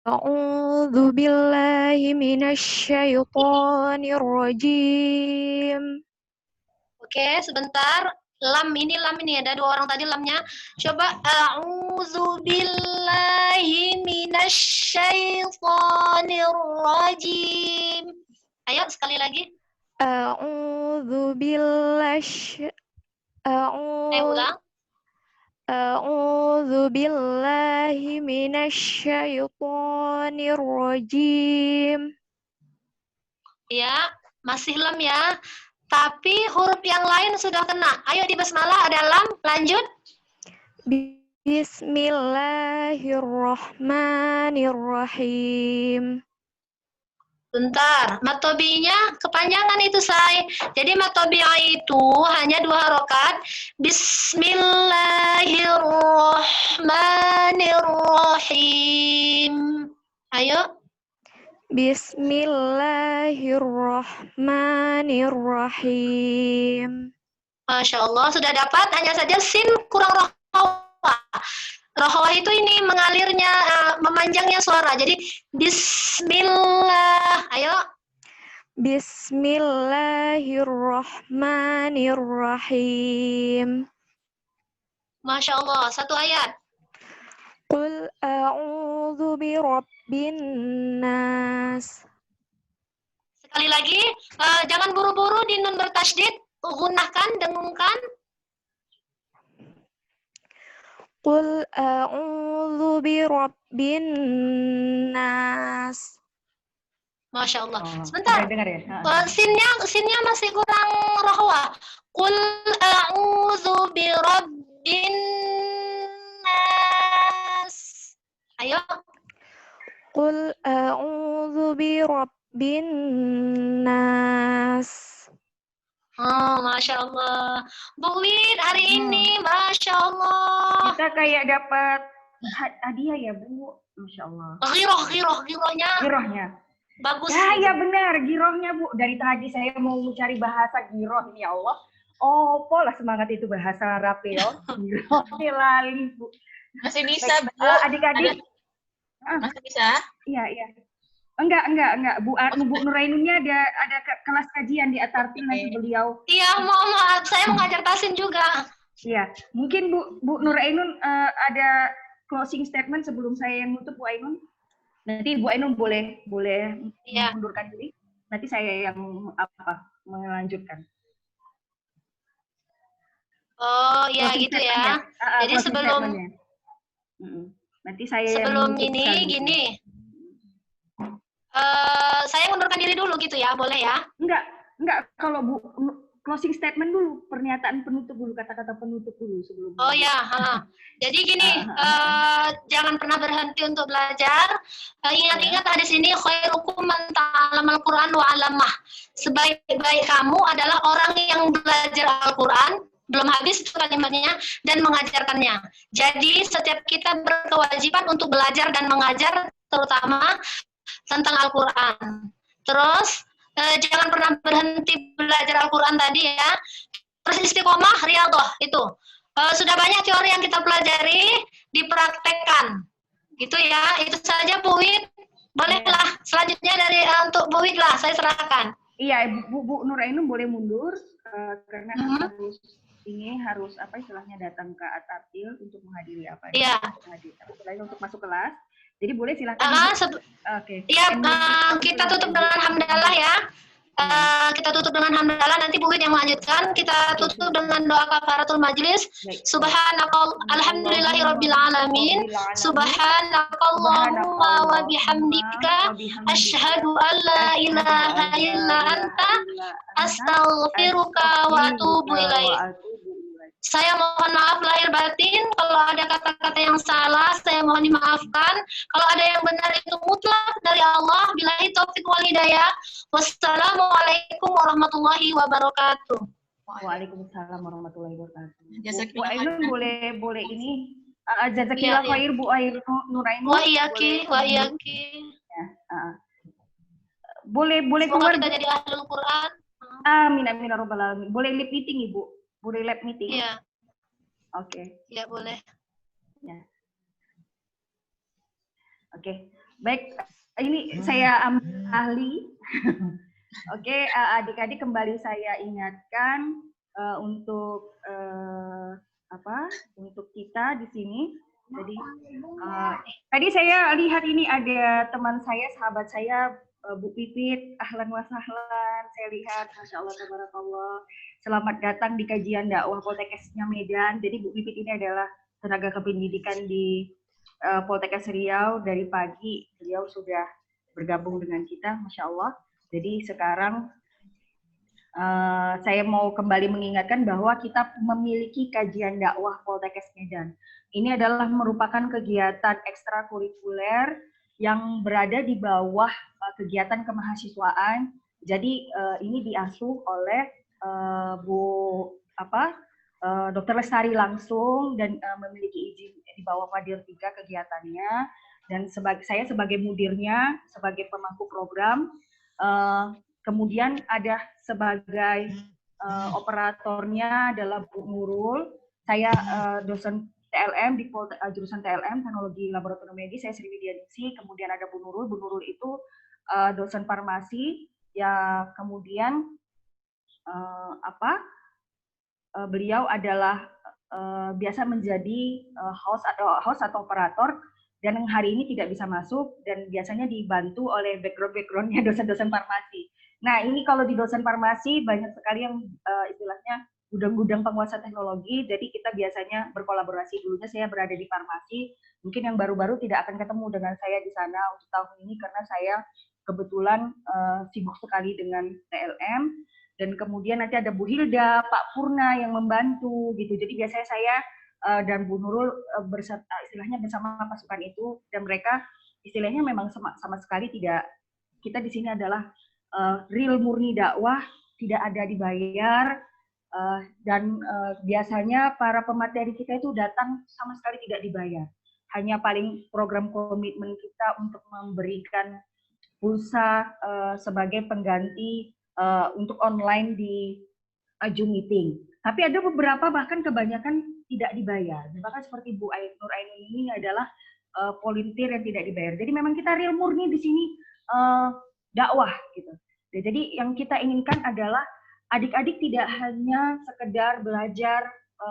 A'udzu billahi minasyaitonir rajim. Oke, sebentar. Lam ini ada 2 orang tadi lamnya. Coba a'udzu billahi minasyaitonir rajim. Ayo sekali lagi. A'udzu billahi Ulang. A'udzu billahi minasyaitonir rajim. Ya, masih lam ya. Tapi huruf yang lain sudah kena. Ayo di basmalah ada lam, lanjut. Bismillahirrahmanirrahim. Bentar, matobinya kepanjangan itu, Say. Jadi matobi'ah itu hanya 2 harokat. Bismillahirrahmanirrahim. Ayo. Bismillahirrahmanirrahim. Masya Allah, sudah dapat. Hanya saja sin kurang rohawah. Rohawah itu ini mengalirnya, memanjangnya suara. Jadi, bismillah. Ayo. Bismillahirrahmanirrahim. Masya Allah, satu ayat. Qul a'udzu birabbin nas. Sekali lagi, jangan buru-buru di nun bertasydid. Gunahkan, dengungkan. Qul a'udzu birabbin nas. Masya Allah. Oh, Sebentar. dengar ya? Sinnya masih kurang rohwa. Qul a'udzu birabbin nas. Ayo. Qul a'udzu birabbin nas. Oh, Masya Allah. Bu Wid, hari ini, Masya Allah. Kita kayak dapat hadiah ya, Bu. Masya Allah. Girohnya. Girohnya. Bagus. Ya benar, girohnya Bu. Dari tadi saya mau mencari bahasa giroh ini, ya Allah. Oh, pola semangat itu bahasa Arab ya. Giroh lali, Bu. Masih bisa, Baik, Bu. adik-adik. Masih bisa? Iya. Enggak. Bu Nurainunnya ada kelas kajian di Atartil nanti beliau. Iya, maaf. Saya mau ngajar tasin juga. Iya, mungkin Bu Nurainun ada closing statement sebelum saya yang nutup, Bu Ainun. Nanti Bu Ainun boleh Iya. mundurkan diri. Nanti saya yang melanjutkan. Oh, ya Closing gitu ya. statement-nya. Jadi Closing sebelum statement-nya. Nanti saya sebelum yang ini menutup gini. Saya mundurkan menghadiri dulu gitu ya, boleh ya? Enggak, kalau Bu closing statement dulu, pernyataan penutup dulu, kata-kata penutup dulu sebelum. Oh ya, jadi gini, jangan pernah berhenti untuk belajar. Ingat-ingat hadis ini, khairukum man ta'allamal Qur'an wa 'allamah. Sebaik-baik kamu adalah orang yang belajar Al-Qur'an, belum habis itu kalimatnya, dan mengajarkannya. Jadi setiap kita berkewajiban untuk belajar dan mengajar, terutama tentang Al-Quran. Terus jangan pernah berhenti belajar Al-Quran tadi ya. Terus istiqomah, riyadhah itu. Sudah banyak teori yang kita pelajari, dipraktekkan. Gitu ya, itu saja Bu Wid. Bolehlah, selanjutnya dari untuk Bu Wid lah, saya serahkan. Iya, Bu Nurainun boleh mundur, karena harus apa istilahnya datang ke At-Tartil untuk menghadiri apa? Iya. Untuk masuk kelas. Jadi boleh silakan. Oke. Iya, kita tutup dengan hamdalah ya. Kita tutup dengan hamdalah, nanti Bu Wid yang melanjutkan. Kita tutup dengan doa kafaratul majlis. Alhamdulillahirabbil alamin. Subhanakallahumma wa bihamdika asyhadu an la ilaha illa anta astaghfiruka wa atubu ilaik. Saya mohon maaf lahir batin, kalau ada kata-kata yang salah, saya mohon dimaafkan. Kalau ada yang benar itu mutlak dari Allah. Billahi taufiq wal hidayah. Wassalamualaikum warahmatullahi wabarakatuh. Waalaikumsalam warahmatullahi wabarakatuh. Jazakallah. Bu Ainun boleh ini jazakillah khair Bu Nurainun. Wa iyaki. Ya, boleh Semoga keluar. kita jadi ahlul Quran. Amin amin ya rabbal alamin. Boleh live meeting Ibu? Boleh lab meeting? Iya. Oke. Ya boleh. Ya. Oke. Baik. Ini saya ambil ahli. Oke, adik-adik kembali saya ingatkan untuk untuk kita di sini. Jadi tadi saya lihat ini ada teman saya, sahabat saya, Bu Pipit, ahlan wa sahlan. Saya lihat, masya Allah, tabarakallah. Selamat datang di kajian dakwah Poltekkesnya Medan. Jadi Bu Pipit ini adalah tenaga kependidikan di Poltekkes Riau. Dari pagi beliau sudah bergabung dengan kita, masya Allah. Jadi sekarang saya mau kembali mengingatkan bahwa kita memiliki kajian dakwah Poltekkes Medan. Ini adalah merupakan kegiatan ekstrakurikuler yang berada di bawah kegiatan kemahasiswaan. Jadi ini diasuh oleh Dr. Lestari langsung dan memiliki izin di bawah Fadil 3 kegiatannya, dan saya sebagai mudirnya, sebagai pemangku program, kemudian ada sebagai operatornya adalah Bu Nurul. Saya dosen TLM di jurusan TLM Teknologi Laboratorium Medis, saya Sriwidianingsih. Kemudian ada Bu Nurul. Bu Nurul itu dosen farmasi ya, kemudian beliau adalah biasa menjadi host atau operator, dan yang hari ini tidak bisa masuk dan biasanya dibantu oleh background-nya dosen-dosen farmasi. Nah, ini kalau di dosen farmasi banyak sekali yang istilahnya gudang-gudang penguasa teknologi, jadi kita biasanya berkolaborasi. Dulunya saya berada di farmasi, mungkin yang baru-baru tidak akan ketemu dengan saya di sana untuk tahun ini karena saya kebetulan sibuk sekali dengan TLM. Dan kemudian nanti ada Bu Hilda, Pak Purna yang membantu gitu. Jadi biasanya saya dan Bu Nurul istilahnya bersama pasukan itu, dan mereka istilahnya memang sama sekali tidak, kita di sini adalah real murni dakwah, tidak ada dibayar, dan biasanya para pemateri kita itu datang sama sekali tidak dibayar. Hanya paling program komitmen kita untuk memberikan pulsa sebagai pengganti untuk online di Zoom meeting. Tapi ada beberapa bahkan kebanyakan tidak dibayar. Bahkan seperti Bu Nur Ainun ini adalah volunteer yang tidak dibayar. Jadi memang kita real murni di sini dakwah gitu. Jadi yang kita inginkan adalah adik-adik tidak hanya sekedar belajar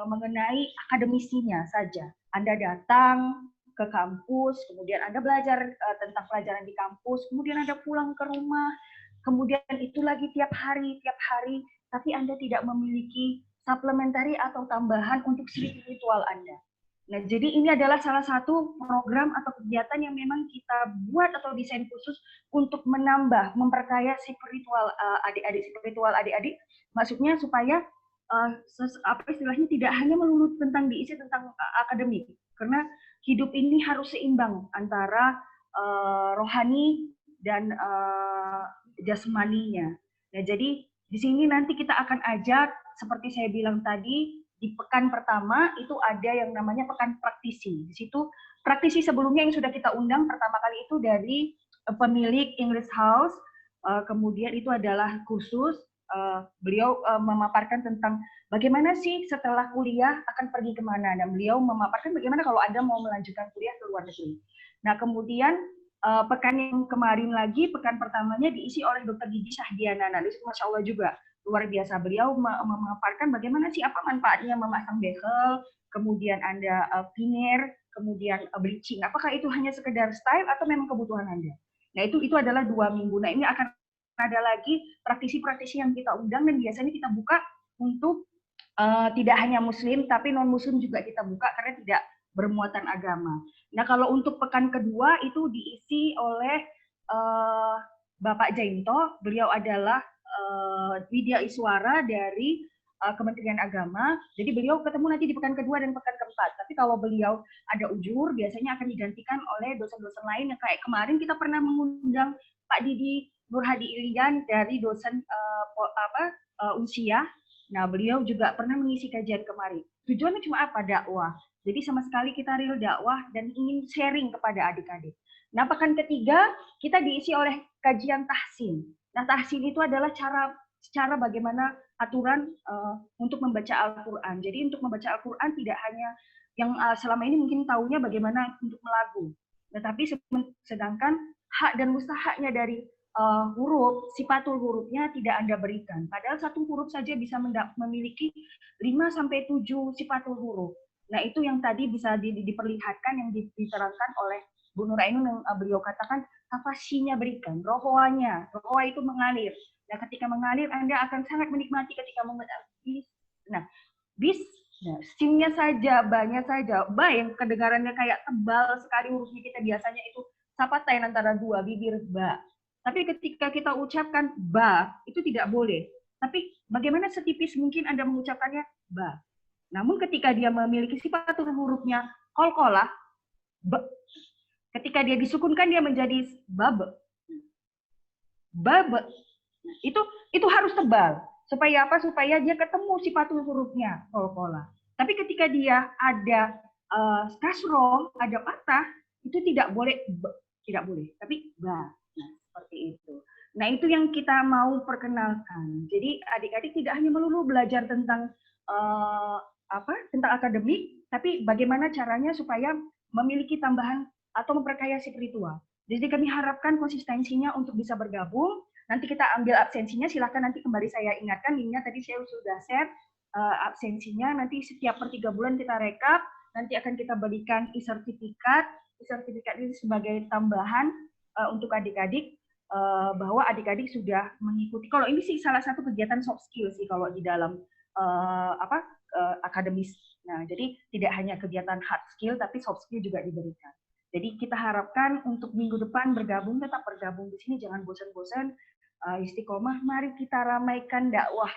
mengenai akademisinya saja. Anda datang ke kampus, kemudian Anda belajar tentang pelajaran di kampus, kemudian Anda pulang ke rumah, kemudian itu lagi tiap hari, tapi Anda tidak memiliki suplementari atau tambahan untuk spiritual Anda. Nah, jadi ini adalah salah satu program atau kegiatan yang memang kita buat atau desain khusus untuk menambah, memperkaya spiritual adik-adik. Maksudnya supaya apa istilahnya tidak hanya melulu tentang diisi tentang akademik, karena hidup ini harus seimbang antara rohani dan jasmaninya. Nah, jadi di sini nanti kita akan ajak seperti saya bilang tadi. Di pekan pertama itu ada yang namanya pekan praktisi. Di situ praktisi sebelumnya yang sudah kita undang pertama kali itu dari pemilik English House, kemudian itu adalah khusus beliau memaparkan tentang bagaimana sih setelah kuliah akan pergi kemana. Dan beliau memaparkan bagaimana kalau Anda mau melanjutkan kuliah ke luar negeri. Nah, kemudian pekan yang kemarin lagi, pekan pertamanya diisi oleh Dr. Gigi Syahdiana. Nah, itu Masya Allah juga. Luar biasa, beliau memaparkan bagaimana sih apa manfaatnya memasang bezel, kemudian Anda veneer, kemudian bleaching. Apakah itu hanya sekedar style atau memang kebutuhan Anda? Nah, itu adalah 2 minggu. Nah, ini akan ada lagi praktisi-praktisi yang kita undang dan biasanya kita buka untuk tidak hanya muslim tapi non muslim juga kita buka karena tidak bermuatan agama. Nah, kalau untuk pekan kedua itu diisi oleh Bapak Jainto, beliau adalah Widya Iswara dari Kementerian Agama. Jadi beliau ketemu nanti di pekan kedua dan pekan keempat. Tapi kalau beliau ada ujur, biasanya akan digantikan oleh dosen-dosen lain yang kayak kemarin kita pernah mengundang Pak Didi Nurhadi Ilian dari dosen Unsia. Nah, beliau juga pernah mengisi kajian kemarin. Tujuannya cuma apa? Dakwah. Jadi sama sekali kita real dakwah dan ingin sharing kepada adik-adik. Nah, pekan ketiga kita diisi oleh kajian tahsin. Nah, tahsin itu adalah cara bagaimana aturan untuk membaca Al-Quran. Jadi untuk membaca Al-Quran tidak hanya yang selama ini mungkin tahunya bagaimana untuk melagu. Tetapi sedangkan hak dan mustahaknya dari huruf, sifatul hurufnya tidak Anda berikan. Padahal satu huruf saja bisa memiliki 5-7 sifatul huruf. Nah, itu yang tadi bisa diperlihatkan, yang diterangkan oleh Bu Nur Ainun yang beliau katakan, tafasinya berikan, rohwanya. Rohwa itu mengalir. Nah, ketika mengalir, Anda akan sangat menikmati ketika bis. Nah, bis, nah, sinnya saja, ba-nya saja. Ba yang kedengarannya kayak tebal sekali hurufnya kita biasanya itu sapatan antara 2 bibir ba. Tapi ketika kita ucapkan ba, itu tidak boleh. Tapi bagaimana setipis mungkin Anda mengucapkannya ba. Namun ketika dia memiliki sifat hurufnya qalqalah, ba. Ketika dia disukunkan dia menjadi babe. Babe. Itu harus tebal. Supaya apa? Supaya dia ketemu sifatul hurufnya qalqalah. Tapi ketika dia ada kasroh, ada patah, itu tidak boleh, tidak boleh. Tapi ba. Nah, seperti itu. Nah, itu yang kita mau perkenalkan. Jadi adik-adik tidak hanya melulu belajar tentang tentang akademik, tapi bagaimana caranya supaya memiliki tambahan atau memperkaya spiritual. Jadi kami harapkan konsistensinya untuk bisa bergabung. Nanti kita ambil absensinya, silakan nanti kembali saya ingatkan, linknya tadi saya sudah share absensinya. Nanti setiap per 3 bulan kita rekap, nanti akan kita berikan e-sertifikat. E-sertifikat ini sebagai tambahan untuk adik-adik, bahwa adik-adik sudah mengikuti. Kalau ini sih salah satu kegiatan soft skill sih kalau di dalam akademis. Nah, jadi tidak hanya kegiatan hard skill, tapi soft skill juga diberikan. Jadi kita harapkan untuk minggu depan bergabung, tetap bergabung di sini, jangan bosan-bosan, istiqomah. Mari kita ramaikan dakwah.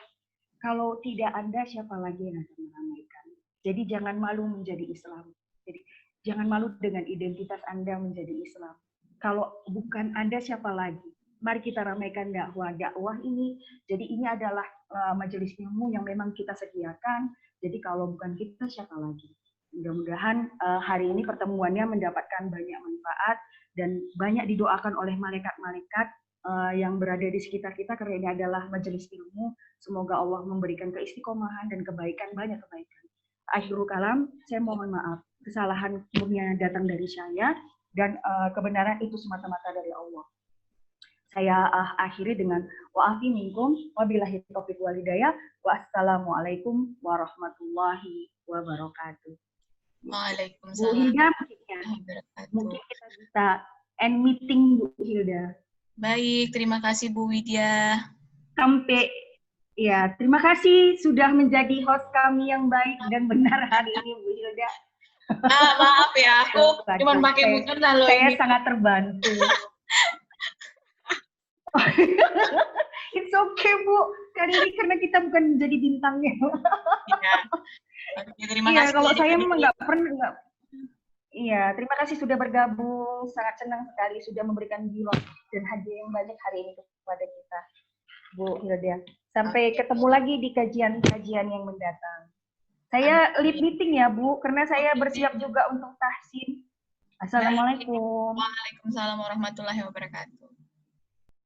Kalau tidak Anda, siapa lagi yang akan meramaikan? Jadi jangan malu menjadi Islam. Jadi jangan malu dengan identitas Anda menjadi Islam. Kalau bukan Anda, siapa lagi? Mari kita ramaikan dakwah. Dakwah ini, jadi ini adalah majelis ilmu yang memang kita sediakan. Jadi kalau bukan kita, siapa lagi? Mudah-mudahan hari ini pertemuannya mendapatkan banyak manfaat dan banyak didoakan oleh malaikat-malaikat yang berada di sekitar kita karena ini adalah majelis ilmu. Semoga Allah memberikan keistiqomahan dan kebaikan, banyak kebaikan. Akhirul kalam, saya mohon maaf. Kesalahan murni datang dari saya dan kebenaran itu semata-mata dari Allah. Saya akhiri dengan wa'afi minkum wabillahi taufiq wal hidayah wa assalamualaikum warahmatullahi wabarakatuh. Waalaikumsalam. Bu Hilda, mungkin kita bisa end meeting Bu Hilda. Baik, terima kasih Bu Widya. Sampai ya, terima kasih sudah menjadi host kami yang baik dan benar hari ini Bu Hilda. Maaf ya, aku Bukan, cuma pakai saya- mukena loh Saya ini. sangat terbantu. It's okay, Bu. Kali ini karena kita bukan jadi bintangnya. Iya. Oke, terima Iya, kasih. kalau ya, saya Dika. memang nggak pernah. Iya, terima kasih sudah bergabung. Sangat senang sekali sudah memberikan dialog dan hadiah yang banyak hari ini kepada kita, Bu Hilda. Sampai ketemu lagi di kajian-kajian yang mendatang. Saya leave meeting ya, Bu, karena saya bersiap juga untuk tahsin. Assalamualaikum. Waalaikumsalam warahmatullahi wabarakatuh.